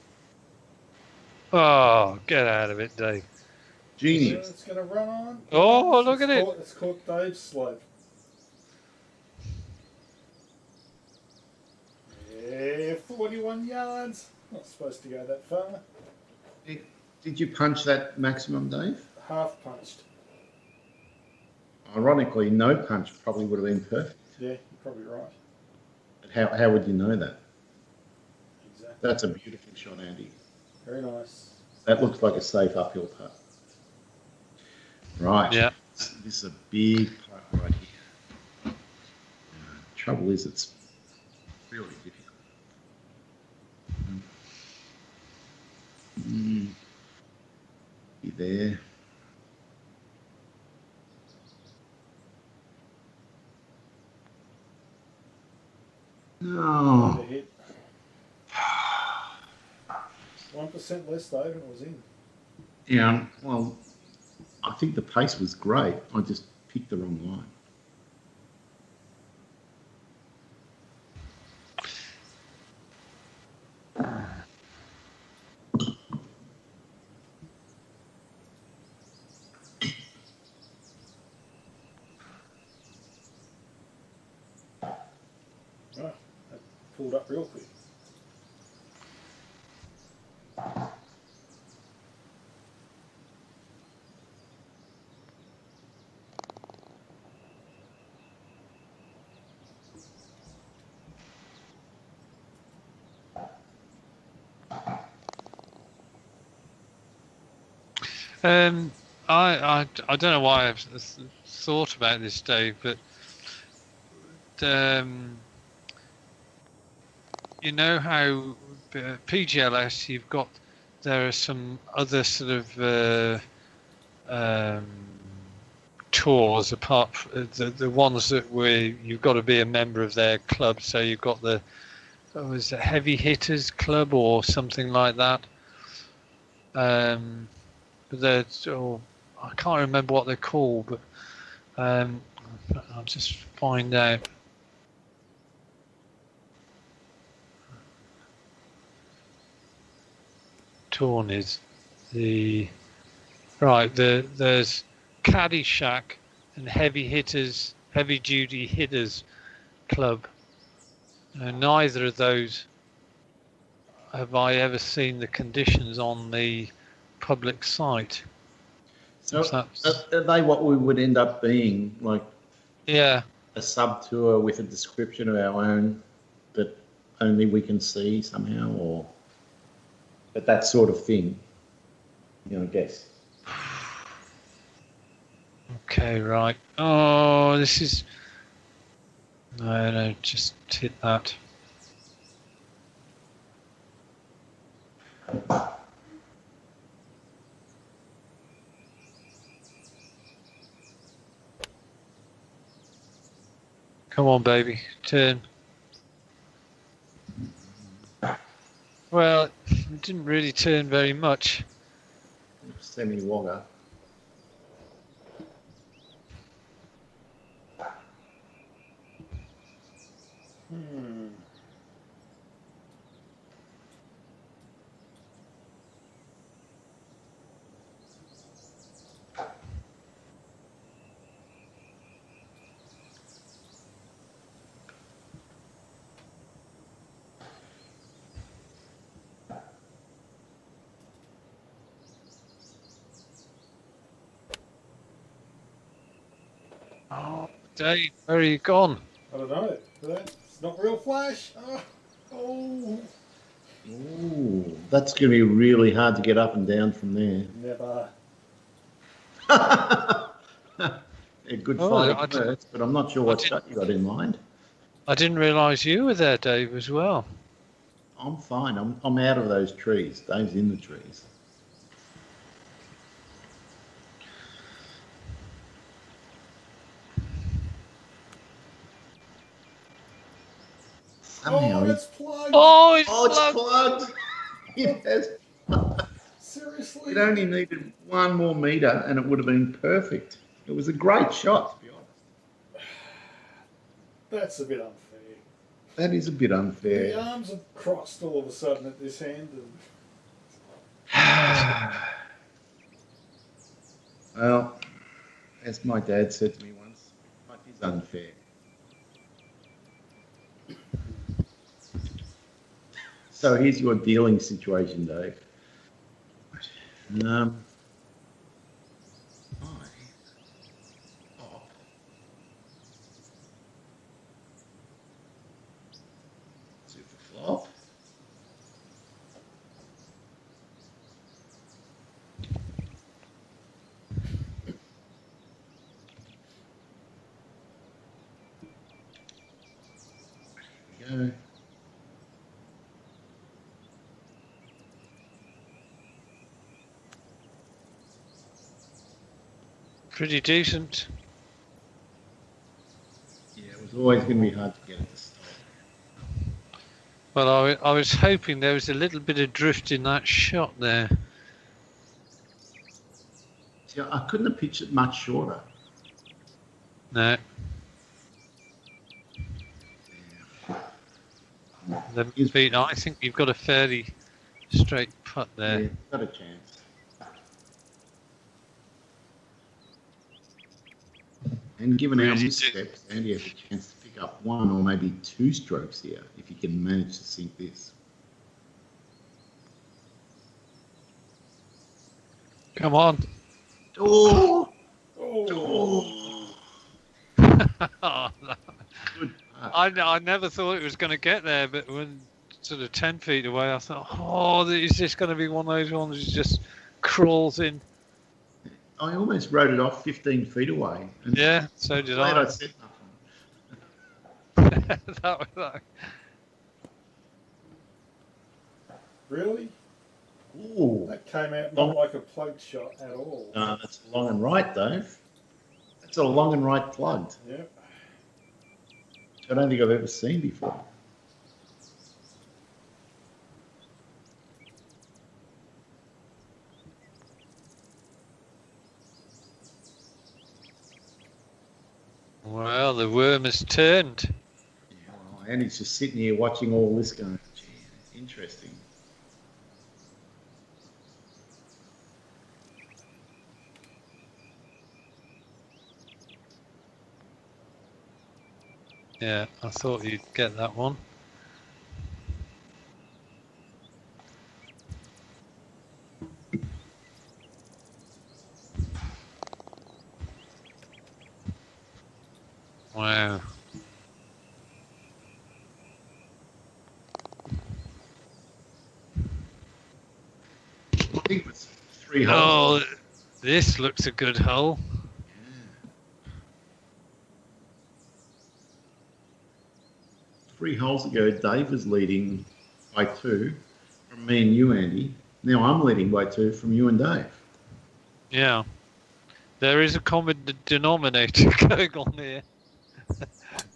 Oh, get out of it, Dave. Genius. It's going to run on. Oh, look at it. It's caught Dave's slope. Yeah, 41 yards. Not supposed to go that far. Did you punch that maximum, Dave? Half punched. Ironically, no punch probably would have been perfect. Yeah, you're probably right. But how would you know that? Exactly. That's a beautiful shot, Andy. Very nice. That looks like a safe uphill putt. Right. Yeah. This is a big putt right here. trouble is it's really difficult. You there? No. Hit. 1% less though, and it was in. Yeah, well, I think the pace was great. I just picked the wrong line. Oh, that pulled up real quick. I don't know why I've thought about this, Dave, but you know how PGLS there are some other sort of tours apart from the ones that where you've got to be a member of their club. So you've got the was it Heavy Hitters Club or something like that. But I can't remember what they're called, but I'll just find out. Torn is there's Caddyshack and Heavy Duty Hitters Club. Neither of those have I ever seen the conditions on the public site. So are they what we would end up being, like yeah, a sub tour with a description of our own that only we can see somehow, or but that sort of thing, I guess. Okay, right. Oh, this is no, just hit that. Come on, baby, turn. Well, it didn't really turn very much. Semi-wogger. Oh, Dave, where are you gone? I don't know. It's not real flash. Oh. Ooh, that's going to be really hard to get up and down from there. Never. A good fighting words, but I'm not sure what shot you got in mind. I didn't realise you were there, Dave, as well. I'm fine. I'm out of those trees. Dave's in the trees. Somehow it's plugged. Oh, it's plugged. It has. Seriously? It only needed one more metre and it would have been perfect. It was a great shot, to be honest. That's a bit unfair. That is a bit unfair. The arms have crossed all of a sudden at this end. Well, as my dad said to me once, life is unfair. So here's your dealing situation, Dave. Super flop. go. Pretty decent. Yeah, it was always going to be hard to get it to stop. Well, I was hoping there was a little bit of drift in that shot there. See, I couldn't have pitched it much shorter. No. 11 feet. I think you've got a fairly straight putt there. Yeah, got a chance. And given our missteps, Andy has a chance to pick up 1 or maybe 2 strokes here if he can manage to sink this. Come on. Oh! Oh, Good putt. I never thought it was going to get there, but when sort of 10 feet away, I thought, oh, is this going to be one of those ones that just crawls in? I almost wrote it off 15 feet away. And Yeah, so did glad I. I said nothing. that was that. really? Ooh. That came out not like a plug shot at all. No, that's long and right, Dave. That's a long and right plugged. Yep. I don't think I've ever seen before. Well, the worm has turned. Yeah, well, Andy's just sitting here watching all this going, gee, interesting. Yeah, I thought you'd get that one. Wow. I think it's 3 holes. Oh, this looks a good hole. Yeah. 3 holes ago, Dave was leading by 2 from me and you, Andy. Now I'm leading by 2 from you and Dave. Yeah. There is a common denominator going on here.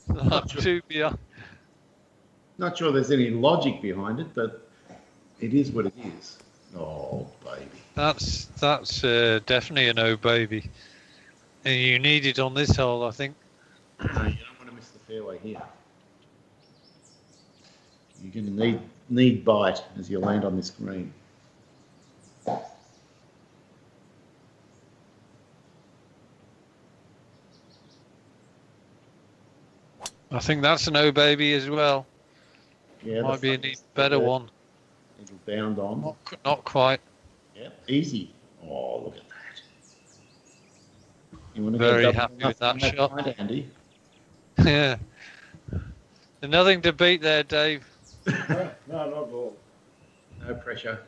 Not sure. Two behind. Not sure there's any logic behind it, but it is what it is. Oh, baby. That's definitely a no baby. And you need it on this hole, I think. No, you don't want to miss the fairway here. You're going to need bite as you land on this green. I think that's a no baby as well. Yeah, Might be an even better one. It'll bound on. Not quite. Yep, easy. Oh, look at that. You want to Very go happy with that shot. Point, Andy? Yeah. Nothing to beat there, Dave. No, not at all. No pressure.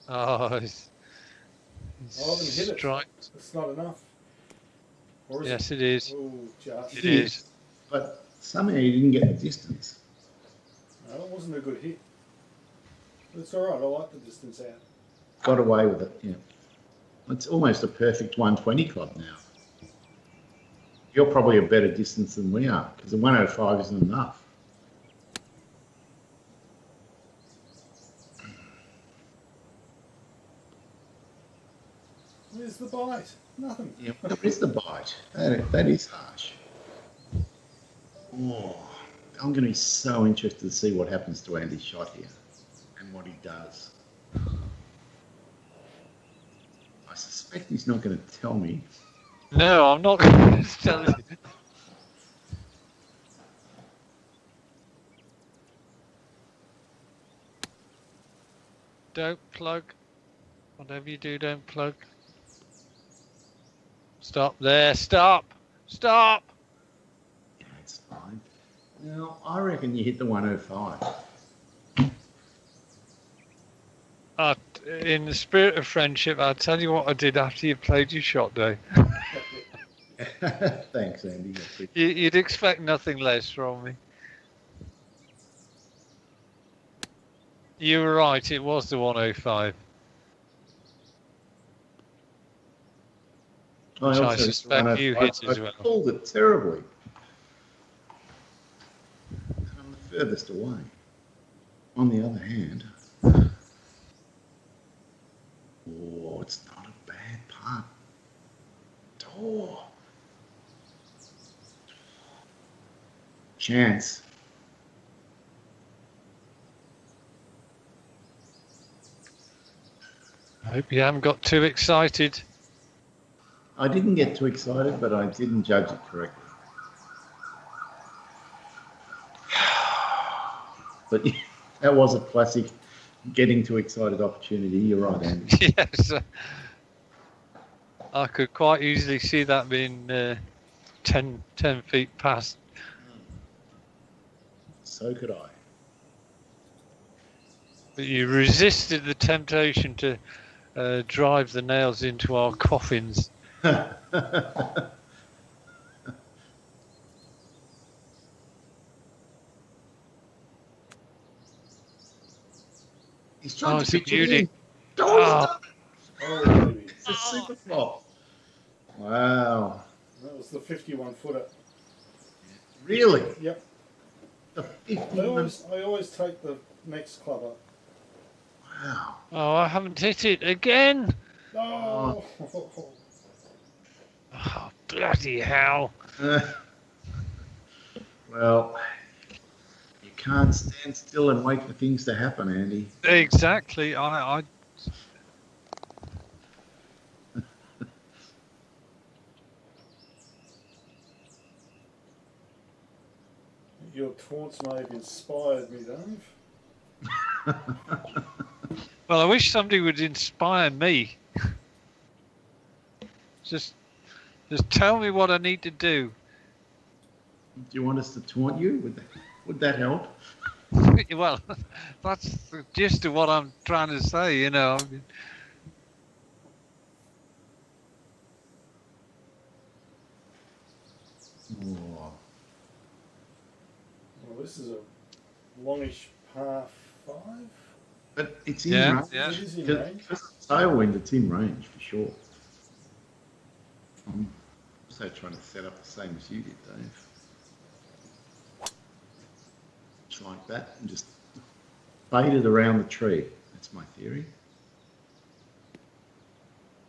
Oh, he's I haven't hit it. striked. It's not enough. Or is Yes, it is. Oh, just. It is. But somehow you didn't get the distance. No, it wasn't a good hit. But it's all right. I like the distance out. Got away with it, yeah. It's almost a perfect 120 club now. You're probably a better distance than we are because the 105 isn't enough. Where's the bite? Nothing. Yeah, where is the bite? That is harsh. Oh, I'm going to be so interested to see what happens to Andy's shot here and what he does. I suspect he's not going to tell me. No, I'm not going to tell you. Don't plug. Whatever you do, don't plug. Stop there. Stop. Stop. Yeah, it's fine. Now, I reckon you hit the 105. In the spirit of friendship, I'll tell you what I did after you played your shot, Dave. Thanks, Andy. I appreciate You'd expect nothing less from me. You were right, it was the 105. Which I suspect you hit as well. I pulled it terribly. And I'm the furthest away. On the other hand, oh, it's not a bad putt. Oh. Chance. I hope you haven't got too excited. I didn't get too excited, but I didn't judge it correctly. But that was a classic getting too excited opportunity. You're right, Andy. Yes. I could quite easily see that being 10 feet past. So could I. But you resisted the temptation to drive the nails into our coffins. He's trying to it's a pitch it beauty. in. Oh, baby. It's a super flop. Wow. That was the 51 footer. Really? Yep. The 51. I always take the next club up. Wow. Oh, I haven't hit it again. Oh. Oh, bloody hell. Well, you can't stand still and wait for things to happen, Andy. Exactly. I Your taunts may have inspired me, Dave. Well, I wish somebody would inspire me. Just tell me what I need to do. Do you want us to taunt you? Would that help? Well, that's the gist of what I'm trying to say, you know. I mean, Oh. Well, this is a longish par 5. But it's in Yeah, range. It is in range. Because it's tailwind, it's in range for sure. I'm also trying to set up the same as you did, Dave. Just like that, and just fade it around the tree. That's my theory.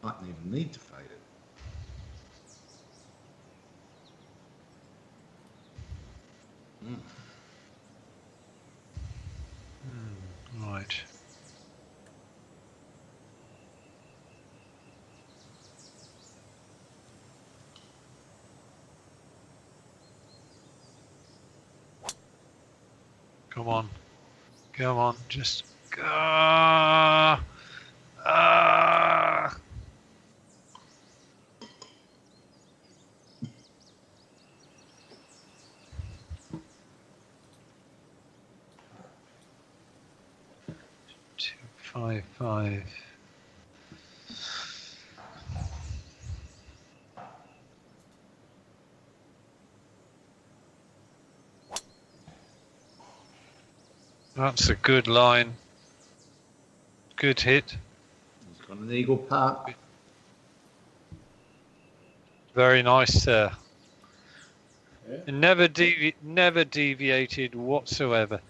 Mightn't even need to fade it. right. Come on. Come on. Just go. Ah. Two, 5, 5. That's a good line. Good hit. He's got an eagle putt. Very nice there. Yeah. It never deviated whatsoever.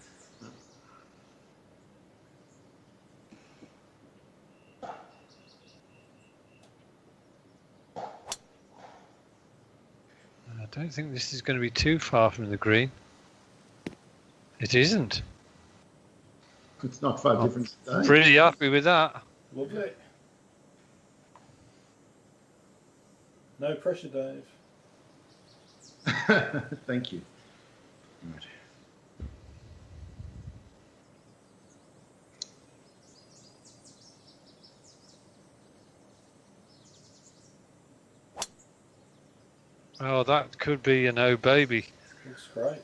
I don't think this is going to be too far from the green. It isn't. It's not far different today. Pretty happy with that. Lovely. No pressure, Dave. Thank you. Right. Oh, that could be an oh baby. Looks great.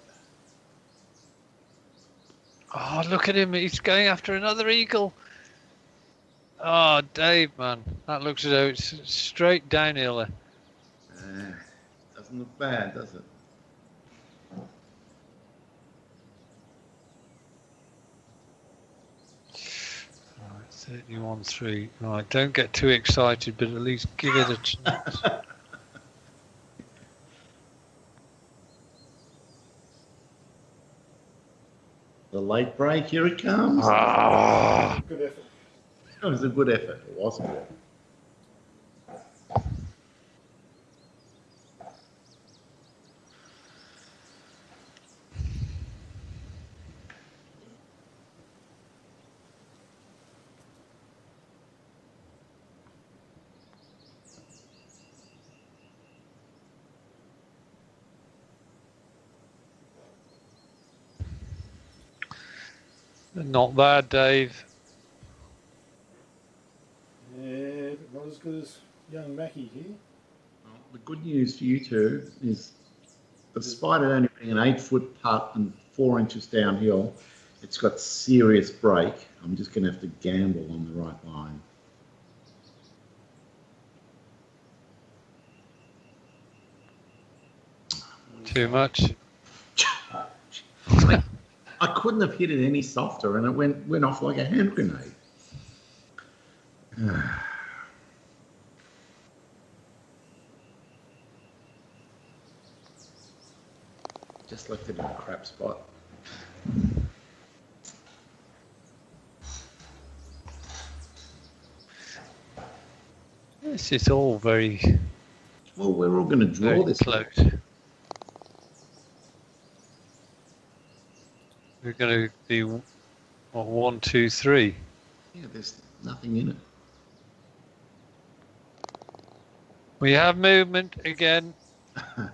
Oh, look at him. He's going after another eagle. Oh, Dave, man. That looks as though it's straight downhill. Doesn't look bad, does it? Right, 31-3. Right, don't get too excited, but at least give it a chance. The late break, here it comes. Good effort. It was a good effort. It wasn't it? Not bad, Dave. Yeah, but not as good as young Mackie here. Well, the good news for you two is, despite it only being an 8-foot putt and 4 inches downhill, it's got serious break. I'm just going to have to gamble on the right line. Too much. I couldn't have hit it any softer, and it went off like a hand grenade. Just left it in a crap spot. This is all very, Well, we're all going to draw very this. close. We're going to be 1, 2, 3. Yeah, there's nothing in it. We have movement again. You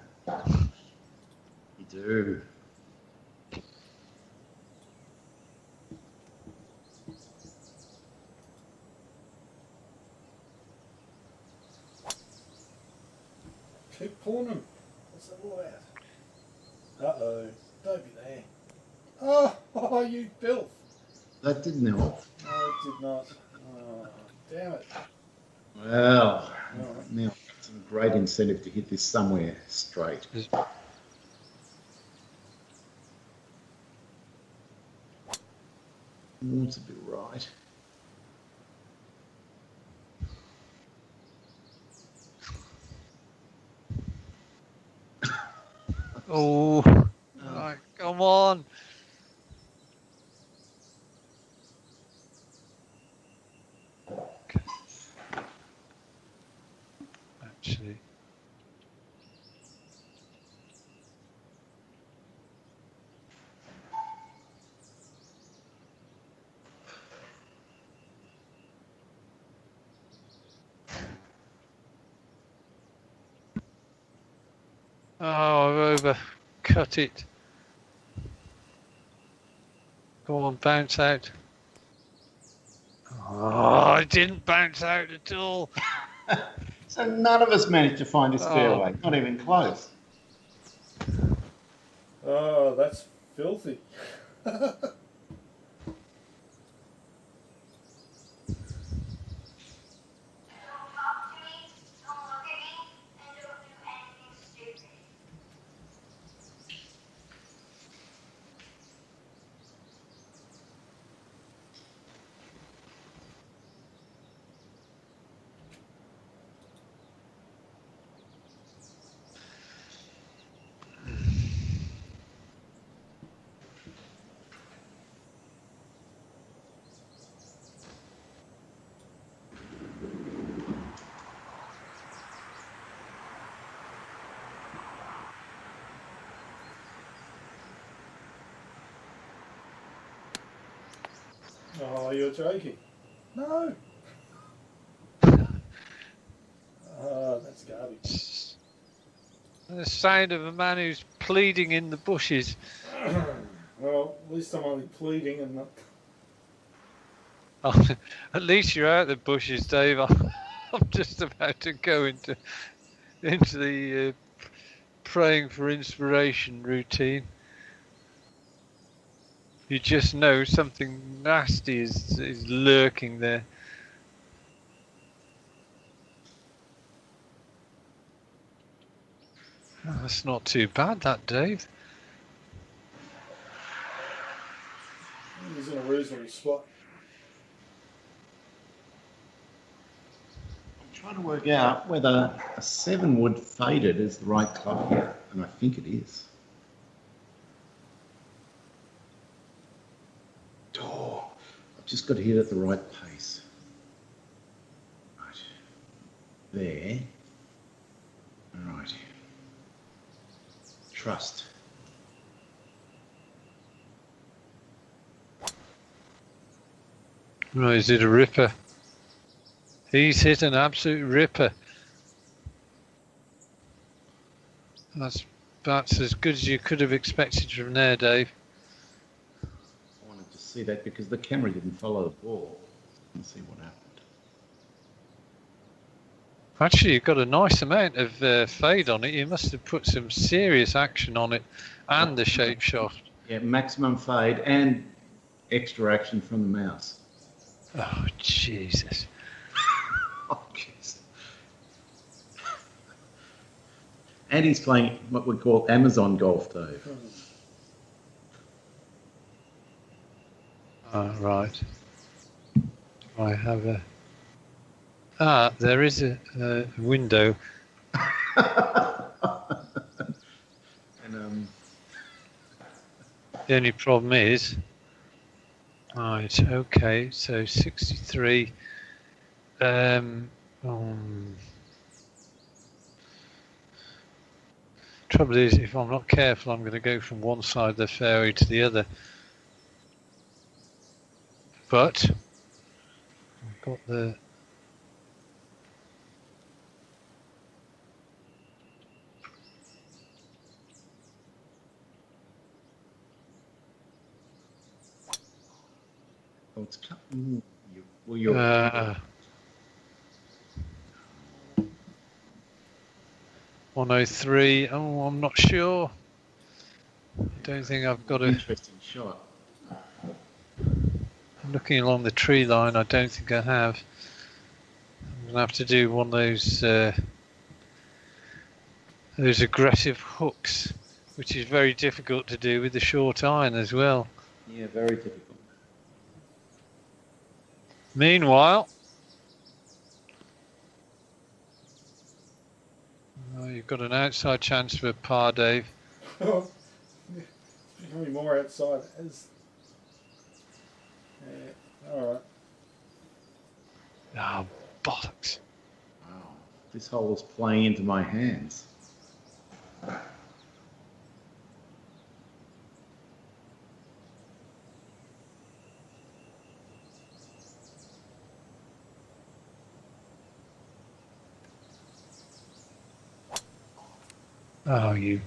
do. Keep pulling them. What's that all about? Uh-oh. Don't be there. Oh, you filth. That didn't help. No, it did not. Oh, damn it. Well, Right. now it's a great incentive to hit this somewhere straight. It's a bit right. Oh, right, come on. Actually. Oh, I've overcut it. Go on, bounce out. Oh, it didn't bounce out at all. So none of us managed to find this Oh. fairway, not even close. Oh, that's filthy. Oh, you're joking. No. Oh, that's garbage. The sound of a man who's pleading in the bushes. Well, at least I'm only pleading and not... Oh, at least you're out of the bushes, Dave. I'm just about to go into the praying for inspiration routine. You just know something nasty is lurking there. That's not too bad, that, Dave. He's in a reasonable spot. I'm trying to work out whether a 7-wood faded is the right club here, and I think it is. Oh, I've just got to hit it at the right pace. Right. There. All right. Trust. No, he's hit a ripper. He's hit an absolute ripper. That's as good as you could have expected from there, Dave. I wanted to see that because the camera didn't follow the ball. Let's see what happened. Actually, you've got a nice amount of fade on it. You must have put some serious action on it and the shape shaft. Yeah, maximum fade and extra action from the mouse. Oh, Jesus. Oh, jeez. And he's playing what we call Amazon golf, Dave. Oh, right. I have a... Ah, there is a window. And The only problem is... Right, okay, so 63. Trouble is, if I'm not careful, I'm going to go from one side of the fairway to the other. But I've got the... oh, it's coming. Well, you're 103. Oh, I'm not sure. I don't think I've got a... interesting shot. Looking along the tree line, I don't think I have. I'm going to have to do one of those aggressive hooks, which is very difficult to do with the short iron as well. Yeah, very difficult. Meanwhile, you've got an outside chance for a par, Dave. How many more outside? Yeah, all right. Oh, bollocks. Wow, this hole is playing into my hands. Oh, you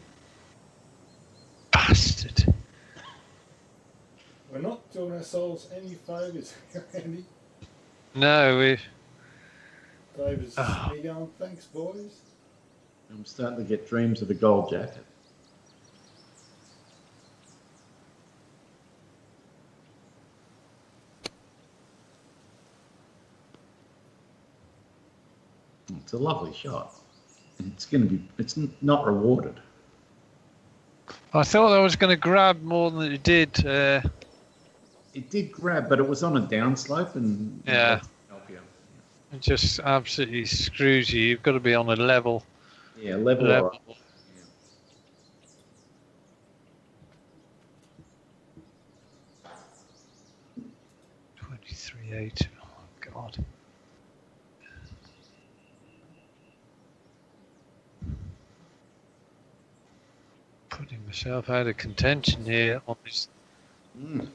bastard. We're not doing ourselves any favours here, Andy. No, David's just me going, thanks, boys. I'm starting to get dreams of the gold jacket. It's a lovely shot. It's going to be, it's not rewarded. I thought I was going to grab more than it did. It did grab, but it was on a downslope and... Yeah. Help you. It just absolutely screws you. You've got to be on a level. Yeah, level. Level. Yeah. 23.8. Oh, God. Putting myself out of contention here on this. Mm.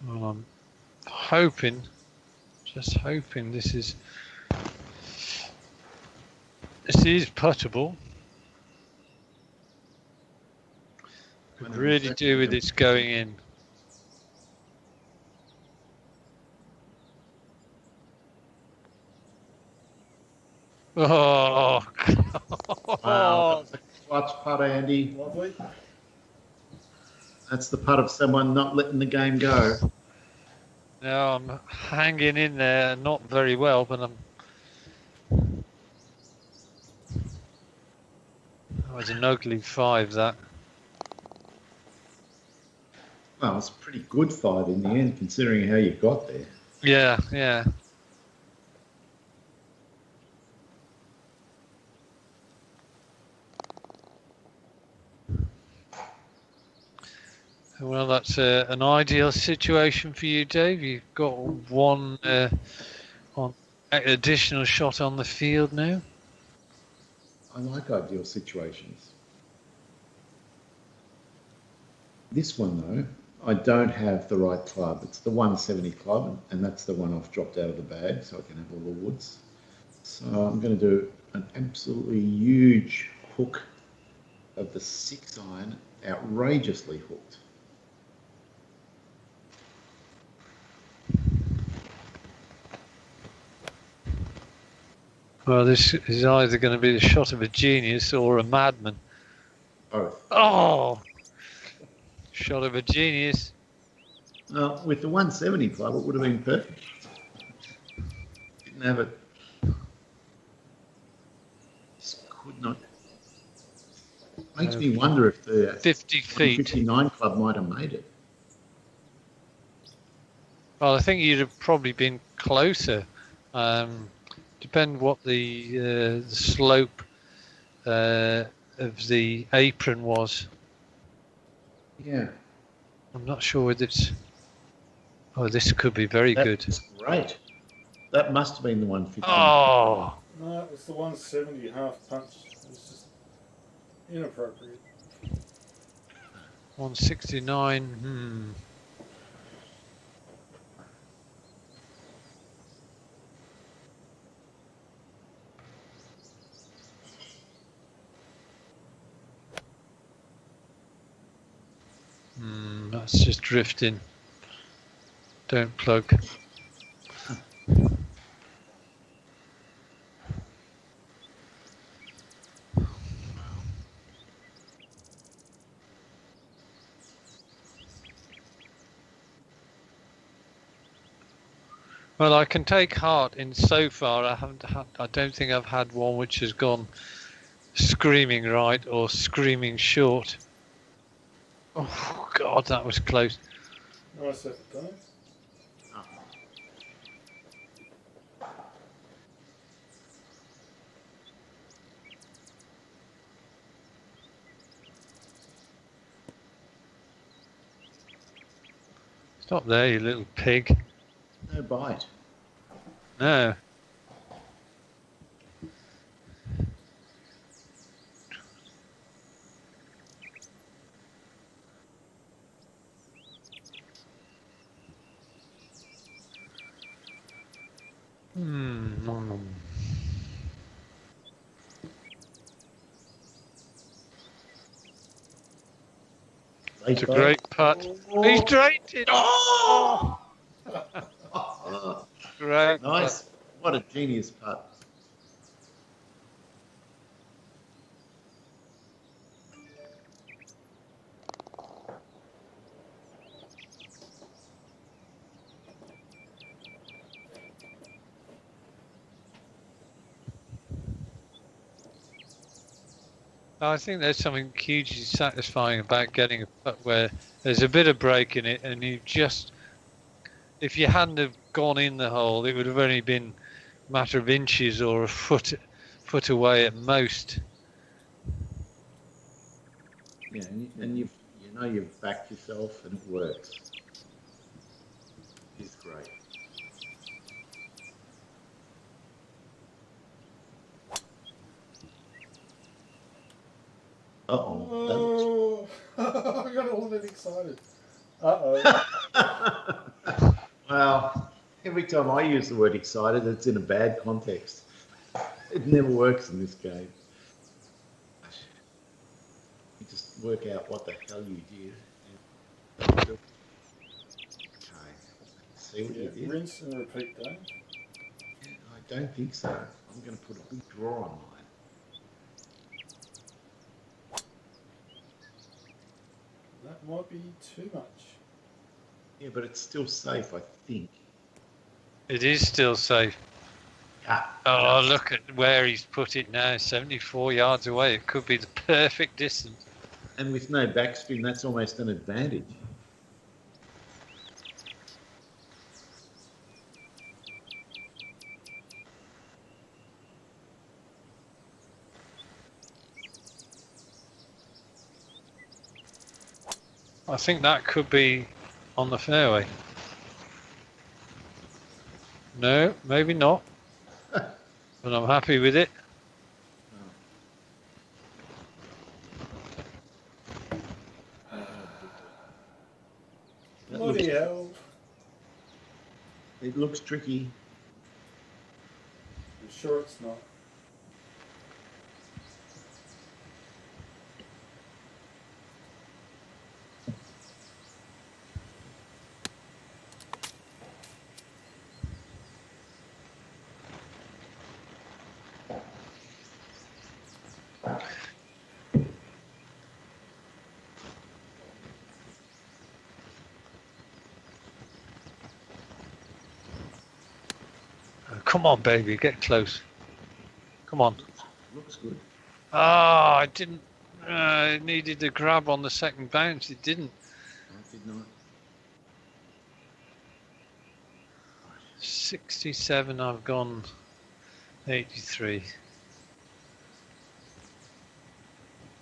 Well, I'm hoping, just hoping this is puttable. Could really do with its going in. Oh, Wow, that's a clutch putt, Andy. Lovely. That's the putt of someone not letting the game go. now I'm hanging in there, not very well, but I'm. That was an ugly 5, that. Well, it's a pretty good 5 in the end, considering how you got there. Yeah, yeah. Well, that's an ideal situation for you, Dave. You've got one additional shot on the field now. I like ideal situations. This one, though, I don't have the right club. It's the 170 club, and that's the one I've dropped out of the bag, so I can have all the woods. So I'm going to do an absolutely huge hook of the 6-iron, outrageously hooked. Well, this is either going to be the shot of a genius or a madman. Both. Oh! Shot of a genius. Well, with the 170 club, it would have been perfect. Didn't have it. Just could not. Makes me wonder if the 50 feet. 159 club might have made it. Well, I think you'd have probably been closer. Depend what the slope of the apron was. Yeah. I'm not sure whether it's. Oh, this could be very good. That's great. That must have been the 159. Oh! No, it was the 170 half punch. It was just inappropriate. 169. That's just drifting. Don't plug. Well, I can take heart in so far. I don't think I've had one which has gone screaming right or screaming short. Oh God, that was close. Nice effort, Dave. Stop there, you little pig. No bite. No. It's a great putt. He's drained it. Oh! Great. Nice. What a genius putt. I think there's something hugely satisfying about getting a putt where there's a bit of break in it, and you just, if you hadn't have gone in the hole, it would have only been a matter of inches or a foot away at most. Yeah, and you know you've backed yourself and it works. It's great. Oh, I got a little bit excited. Uh-oh. Well, every time I use the word excited, it's in a bad context. It never works in this game. You just work out what the hell you did. Okay. See what you did? Rinse and repeat, Dave. I don't think so. I'm going to put a big draw on mine. That might be too much. Yeah, but it's still safe, I think. It is still safe. Ah, Oh, look at where he's put it now, 74 yards away. It could be the perfect distance. and with no backspin, that's almost an advantage. I think that could be on the fairway. No, maybe not. But I'm happy with it. That Bloody looks, hell. it looks tricky. I'm sure it's not. Oh, come on, baby, get close. Come on. Looks good. Ah, I didn't. It needed a grab on the second bounce. It didn't. I did not. 67. I've gone 83.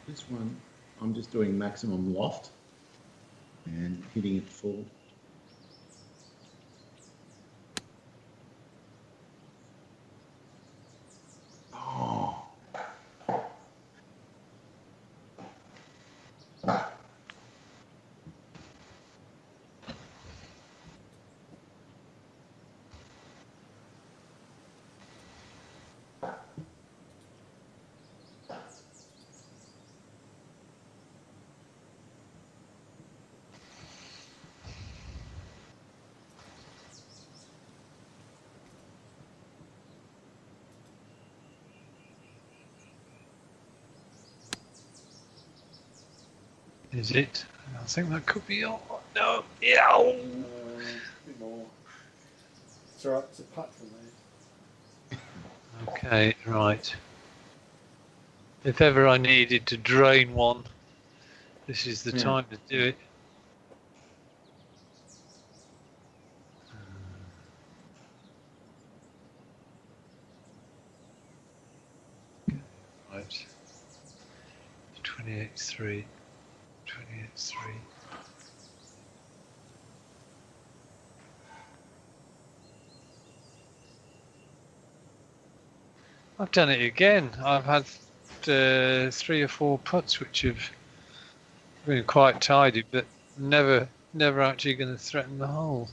This one, I'm just doing maximum loft and hitting it full. Oh. Is it? I think that could be. Oh, no. Yeah. A bit more. It's alright, it's a putt from there. Okay, right. If ever I needed to drain one, this is the time to do it. Right. 28-3. 28-3. I've done it again. I've had 3 or 4 putts which have been quite tidy, but never actually going to threaten the hole.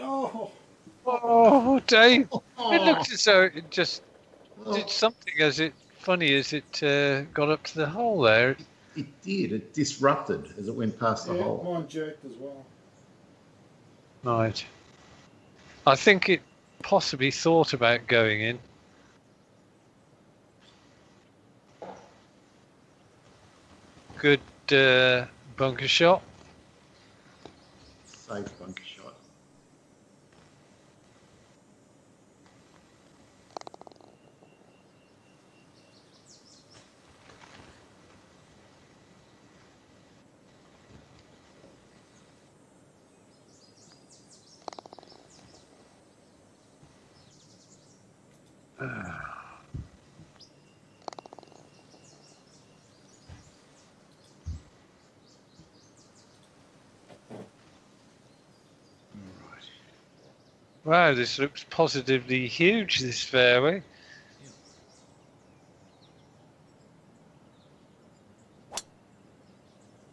Oh! Oh, Dave! Oh. It looked as though it just Oh, did something as funny as it got up to the hole there. it did. It disrupted as it went past the Yeah, hole. mine jerked as well. Right. I think it possibly thought about going in. Good bunker shot. Safe bunker shot. Wow, this looks positively huge, this fairway.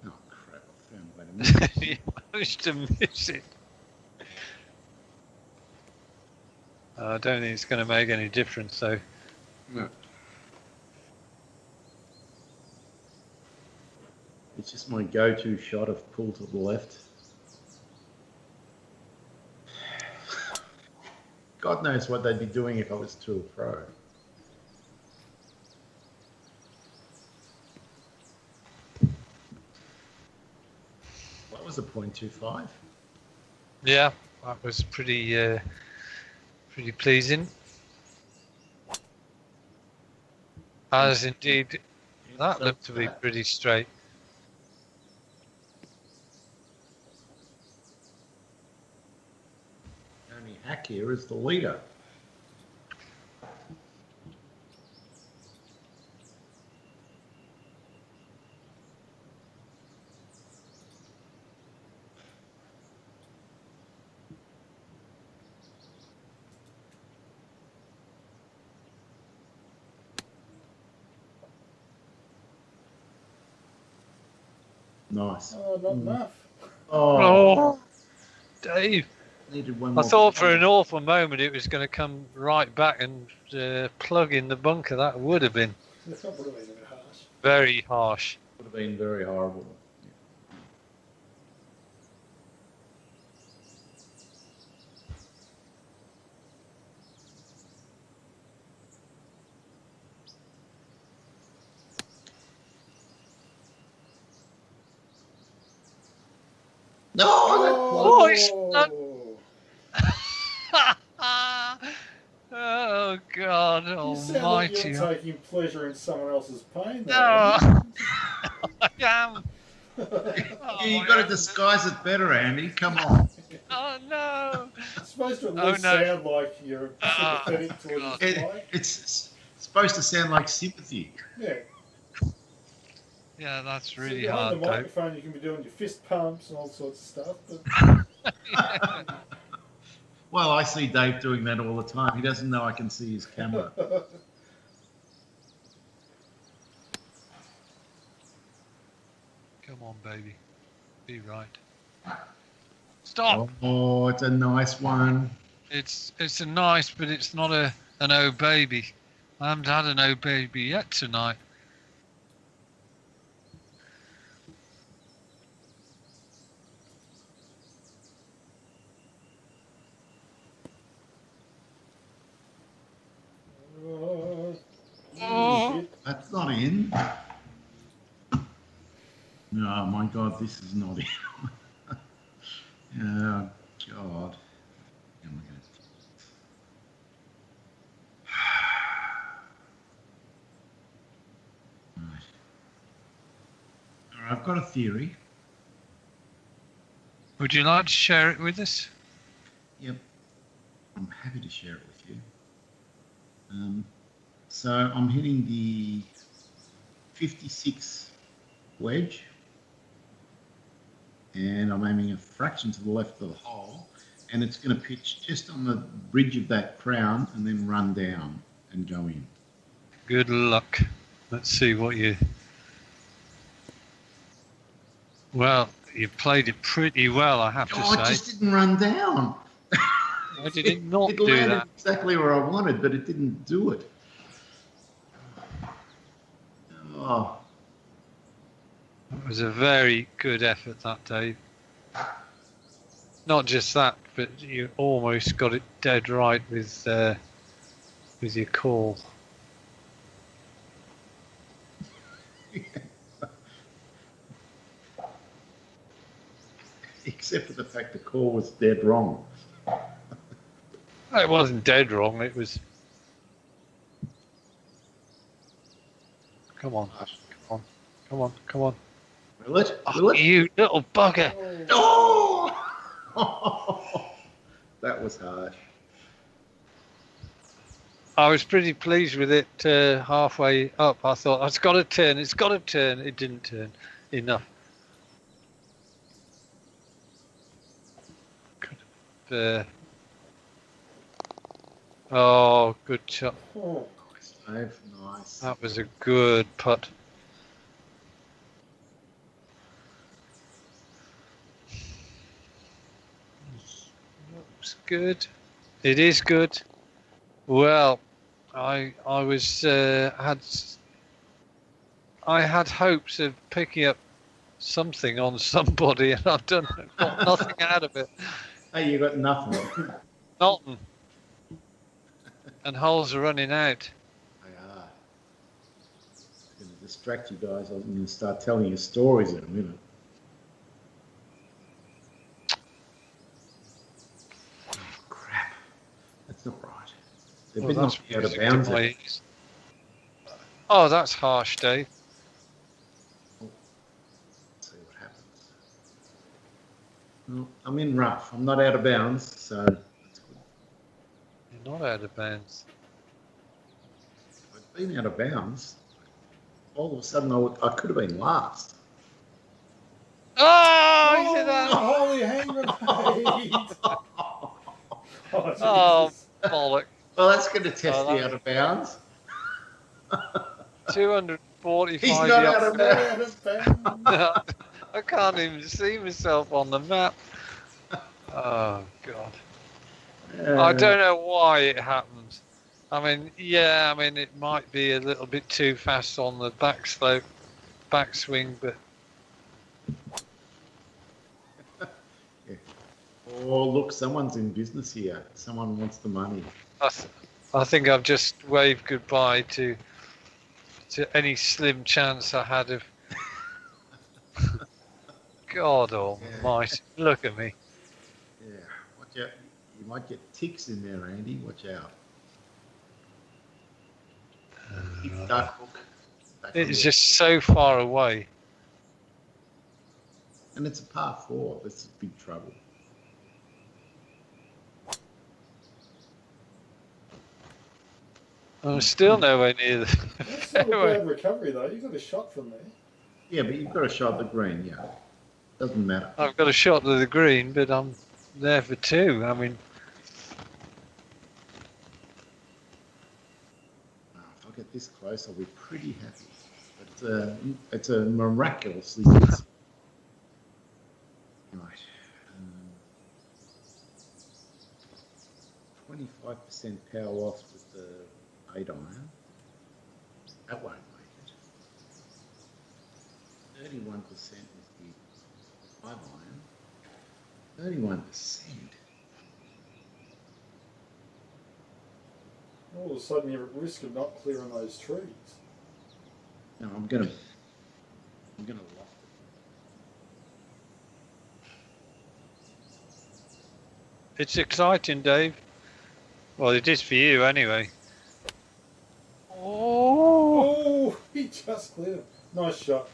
Oh, You managed to miss it. I don't think it's going to make any difference, though. No. It's just my go-to shot of pull to the left. God knows what they'd be doing if I was Tour Pro. That was a .25. Yeah, that was pretty pleasing. As indeed, that looked to be pretty straight. The only hack here is the leader. Nice. Oh, not enough. Oh, Dave. Needed one I more. thought for an awful moment it was going to come right back and plug in the bunker. That would have been That would have been a bit harsh. very harsh. Would have been very horrible. No! Oh, Oh God you sound like Almighty! you're taking pleasure in someone else's pain. Though. No, I am. You've got to disguise it better, Andy. Come on. Oh no! It's supposed to at Oh, least no. sound like you're sympathetic towards God. his plight. It's supposed to sound like sympathy. Yeah. Yeah, that's So really behind hard, the though. microphone, you can be doing your fist pumps and all sorts of stuff. But Well, I see Dave doing that all the time. He doesn't know I can see his camera. Come on, baby, be right. Stop! Oh, it's a nice one. It's a nice, but it's not an oh baby. I haven't had an oh baby yet tonight. shit. That's not in. No, my God, this is not in. Oh, God. Oh, my God. Right. All right, I've got a theory. Would you like to share it with us? Yep. I'm happy to share it with you. So I'm hitting the 56 wedge, and I'm aiming a fraction to the left of the hole, and it's going to pitch just on the bridge of that crown and then run down and go in. Good luck. Let's see what you... Well, you played it pretty well, I have to Oh, it say. just didn't run down. Why did it not It do landed that? exactly where I wanted, but it didn't do it. Oh, It was a very good effort that day. Not just that, but you almost got it dead right with your call. except for the fact the call was dead wrong. It wasn't dead wrong. It was. Come on, come on, come on, come on! Will it? Oh, Will it? you little bugger! Oh! That was harsh. I was pretty pleased with it halfway up. I thought, it's got to turn, it's got to turn. It didn't turn enough. Oh, good shot. Oh, Nice, Dave. Nice. That was a good putt. looks good. It is good. Well, I was I had hopes of picking up something on somebody, and I've got nothing out of it. Hey, you got nothing. Nothing. And holes are running out. They are. It's going to distract you guys. I'm going to start telling you stories in a minute. Oh, crap. That's not right. They've Well, been that's knocked out of music to bounds. my ears. Oh, that's harsh, Dave. Let's see what happens. Well, I'm in rough. I'm not out of bounds, so that's good. You're not out of bounds. I've been out of bounds. All of a sudden, I could have been last. Oh, you see Oh, that? holy hand grenade! Oh, Oh, Jesus. bollock. Well, that's going to test Oh, you out of bounds. 245 He's not out It's of not bounds. out of bounds. I can't even see myself on the map. Oh, God. I don't know why it happened. I mean, yeah, I mean, it might be a little bit too fast on the backswing, but Yeah. Oh, look, someone's in business here. Someone wants the money. I think I've just waved goodbye to any slim chance I had of. God almighty, look at me. Yeah, watch out. You might get ticks in there, Andy. Watch out. Keep duck hook. Back on It's the- just so far away. And it's a par 4. This is big trouble. I'm still nowhere near the. That's not a bad recovery, though. You got a shot from there. Yeah, but you've got a shot at the green, yeah. Doesn't matter. I've got a shot to the green, but I'm there for 2. I mean, If I get this close, I'll be pretty happy. But it's a miraculously good. Right. 25% power loss with the 8 iron. That won't make it. 31% with the 5 iron. 31%. All of a sudden, you're at risk of not clearing those trees. No, I'm gonna loft it. it's exciting, Dave. Well, it is for you anyway. Oh, Oh, he just cleared it. Nice shot.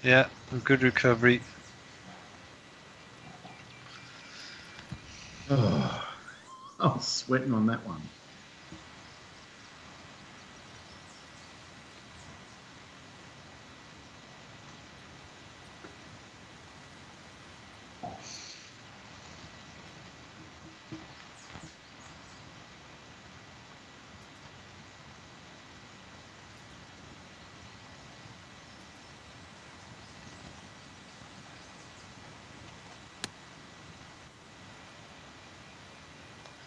yeah, a good recovery. Oh, I'm sweating on that one.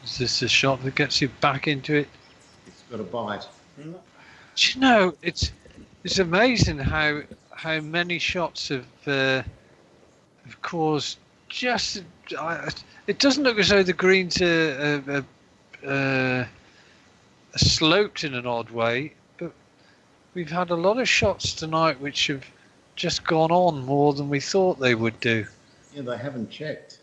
Is this a shot that gets you back into it? It's got a bite. No. Do you know, it's amazing how many shots have caused just. It doesn't look as though the greens are sloped in an odd way, but we've had a lot of shots tonight which have just gone on more than we thought they would do. Yeah, they haven't checked.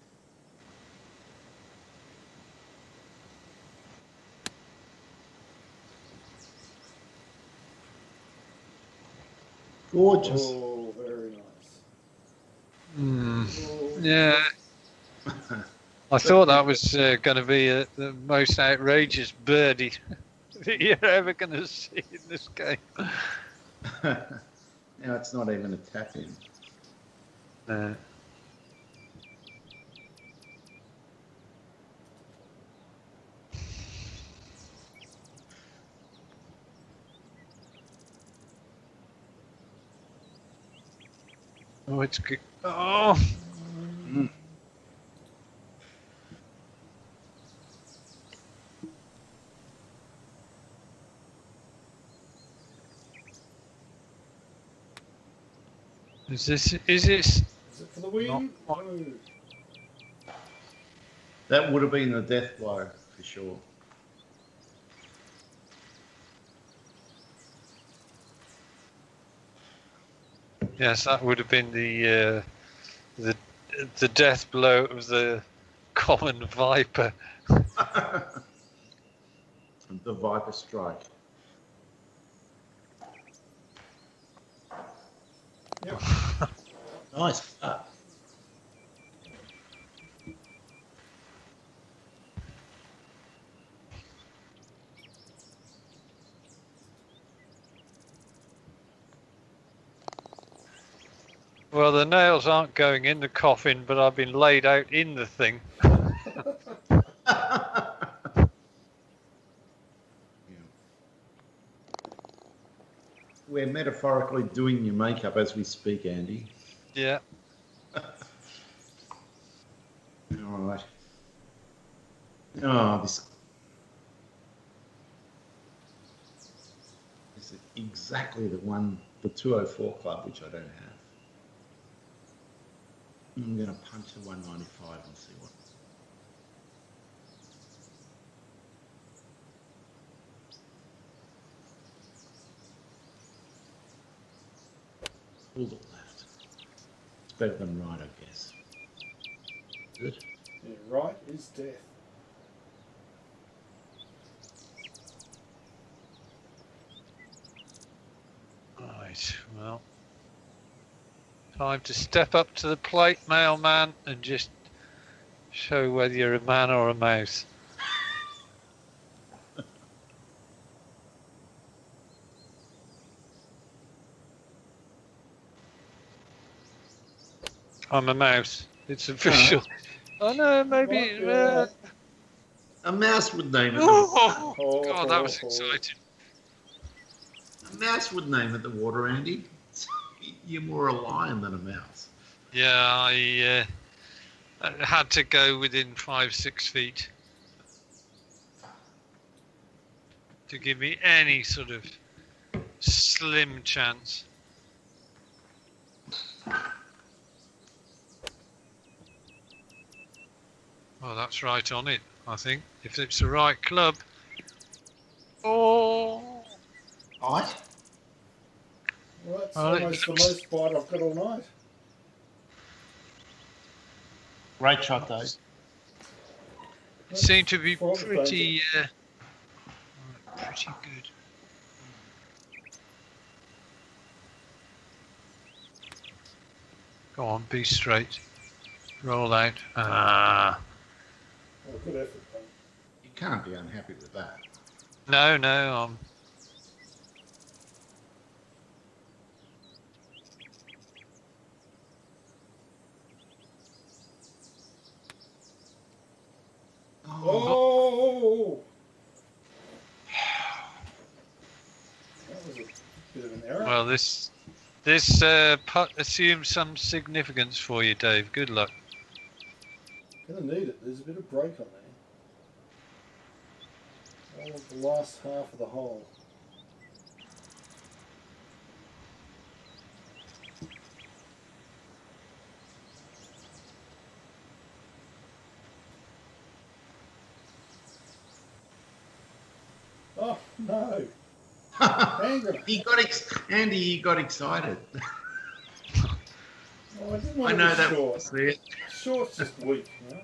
Gorgeous. Oh, very nice. Oh. Yeah. I thought that was going to be the most outrageous birdie that you're ever going to see in this game. Now it's not even a tap in. Oh, it's good. Oh, Is this? Is this? Is it for the win? Not Oh. quite. That would have been the death blow for sure. Yes, that would have been the death blow of the common viper. The Viper strike. Yep. Nice cut. Well, the nails aren't going in the coffin, but I've been laid out in the thing. We're metaphorically doing your makeup as we speak, Andy. Yeah. All right. Oh, this is exactly the 204 club, which I don't have. I'm going to punch the 195 and see what. Pull it left. It's better than right, I guess. Good. Yeah, right is death. Right. Well, time to step up to the plate, mailman, and just show whether you're a man or a mouse. I'm a mouse. It's official. Oh no, maybe. Right, A mouse would name it. Oh, God, that was exciting. A mouse would name it the water, Andy. You're more a lion than a mouse. Yeah, I had to go within 5-6 feet to give me any sort of slim chance. Well, that's right on it, I think. If it's the right club. Oh. Right. Well, that's Well, almost the most bite I've got all night. Great shot, though. It seemed to be Frog pretty good. Go on, be straight. Roll out. Ah. Oh, good effort, mate. You can't be unhappy with that. No, Oh! That was a bit of an error. well, this putt assumes some significance for you, Dave. Good luck. Gonna need it. There's a bit of break on there. All of the last half of the hole. Oh no! Andy, you got excited. Oh, I didn't want I to know be that short. was there. Short's just weak, you know.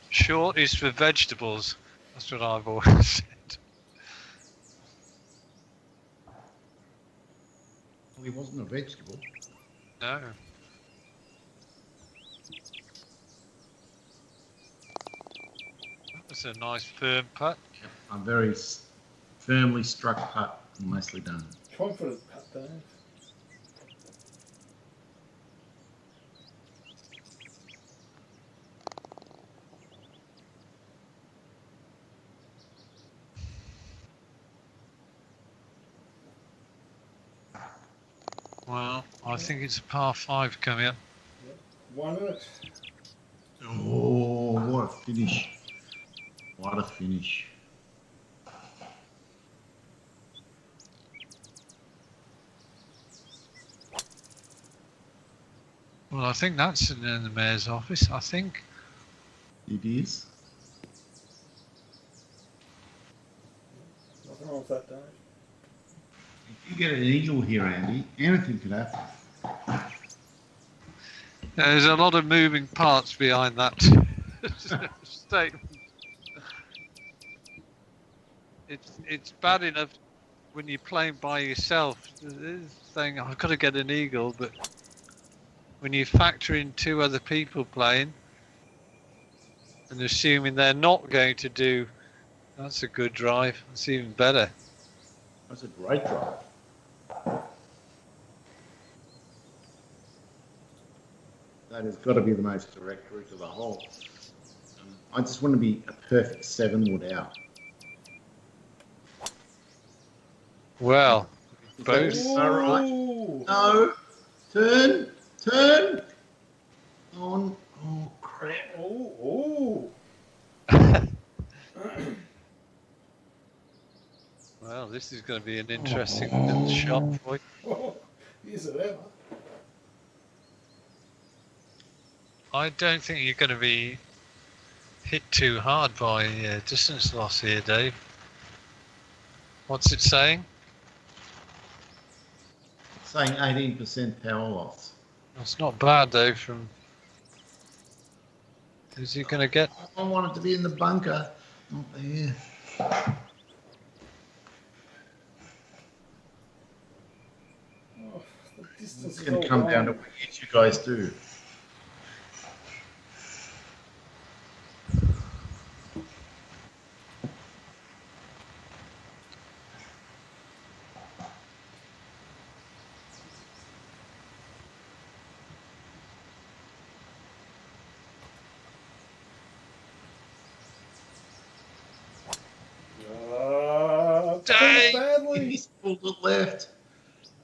Short is for vegetables. That's what I've always said. Well, he wasn't a vegetable. No. That was a nice firm putt. Yep. A very firmly struck putt. Nicely done. Confident putt, Dave. Well, I think it's a par 5 coming up. Yep. Won it. Oh, what a finish. What a finish. Well, I think that's in the mayor's office, I think. It is. Nothing wrong with that, Dave. If you get an eagle here, Andy, anything could happen. There's a lot of moving parts behind that statement. It's bad enough when you're playing by yourself, saying I've got to get an eagle, but when you factor in 2 other people playing and assuming they're not going to do, that's a good drive. It's even better. That's a great drive. That has got to be the most direct route to the hole. I just want to be a perfect 7-wood out. Well, Is both. that right? Ooh. No. Turn. On. Oh, crap. Oh. Well, this is going to be an interesting little shot for you. Oh. Is it ever? I don't think you're going to be hit too hard by distance loss here, Dave. What's it saying? It's saying 18% power loss. That's not bad, though. From who's he going to get? I want it to be in the bunker, not there. Oh, the distance It's is going all to come down to gone. what you guys do. Dang! Badly. He's pulled it left.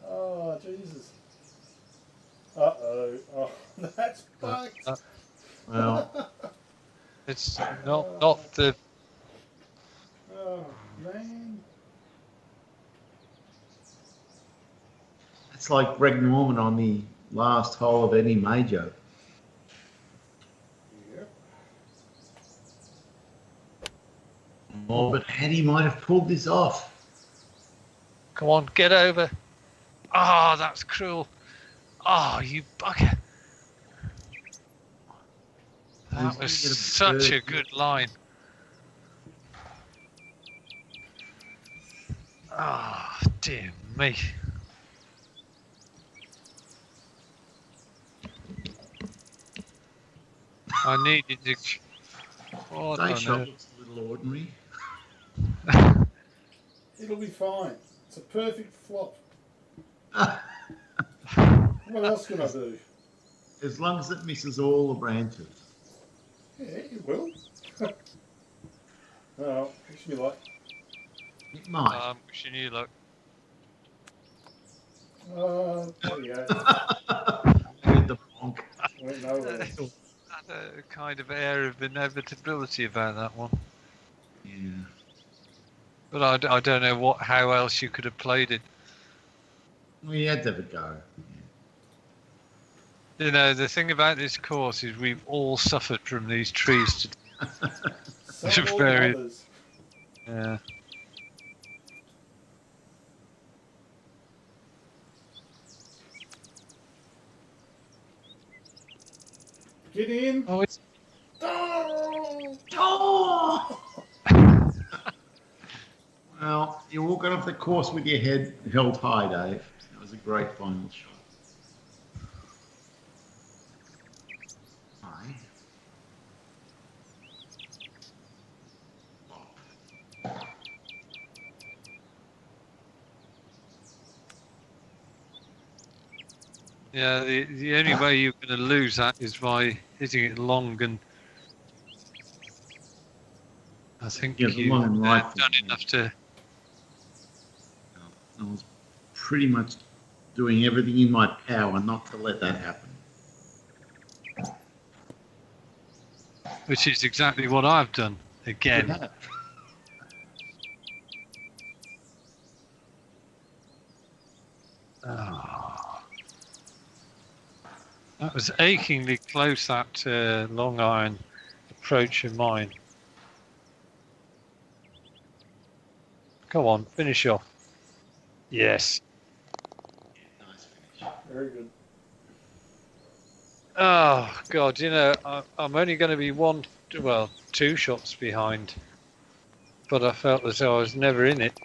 Oh, Jesus. Uh-oh. Oh, that's fucked. Well, It's not the. Oh, man. it's like Greg Norman on the last hole of any major. Yep. Oh, but Hattie might have pulled this off. Come on, get over. Oh, that's cruel. Oh, you bugger. That was such a good line. Ah, oh, dear me. I needed to. Oh, I Day don't shot know. looks a little ordinary. It'll be fine. It's a perfect flop. What else can I do? As long as it misses all the branches. Yeah, it will. Oh, wish me luck. It might. I'm wishing you luck. There we go. With the bonk. Went nowhere. Had a kind of air of inevitability about that one. Yeah. But I don't know how else you could have played it. Well, you had to have a go. You know, the thing about this course is we've all suffered from these trees. Some more Very- than others. Yeah. Get in. Oh, it's. Oh! Oh! Well, you're walking off the course with your head held high, Dave. That was a great final shot. Aye. Yeah, the only way you're going to lose that is by hitting it long, and I think Yeah, the you've long and right done thing, enough to. I was pretty much doing everything in my power not to let that happen. which is exactly what I've done again. Yeah. Oh, that was achingly close, that long iron approach of mine. Come on, finish off. Yes. Nice finish. Very good. Oh, God, you know, I'm only going to be two shots behind. But I felt as though I was never in it.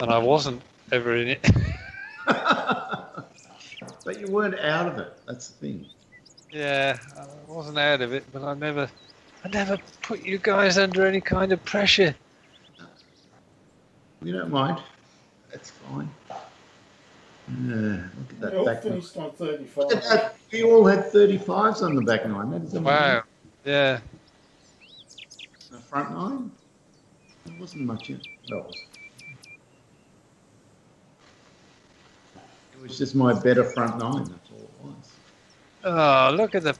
And I wasn't ever in it. But you weren't out of it. That's the thing. Yeah, I wasn't out of it, but I never put you guys under any kind of pressure. You don't mind. That's fine. Look at that We all back nine. finished on Look at 35. that. We all had 35s on the back nine. That is amazing. Wow. Yeah. The front nine? There wasn't much in it. Well, it was just my better front nine. That's all it was. Oh, look at the.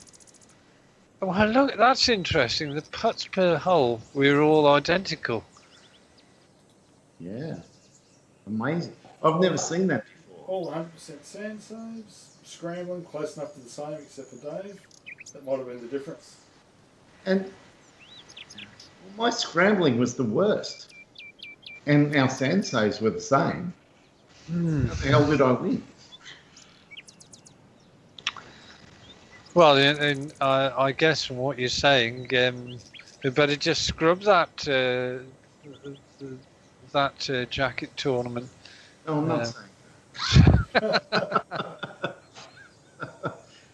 Well, look, that's interesting. The putts per hole, we were all identical. Yeah. Amazing. I've never seen that before. All 100% sand saves, scrambling, close enough to the same except for Dave. That might have been the difference. And my scrambling was the worst. And our sand saves were the same. How the hell did I win? Well, I guess from what you're saying, we better just scrub that jacket tournament. No, I'm not saying that.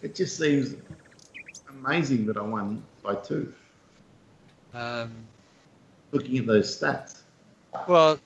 It just seems amazing that I won by 2. Looking at those stats. Well,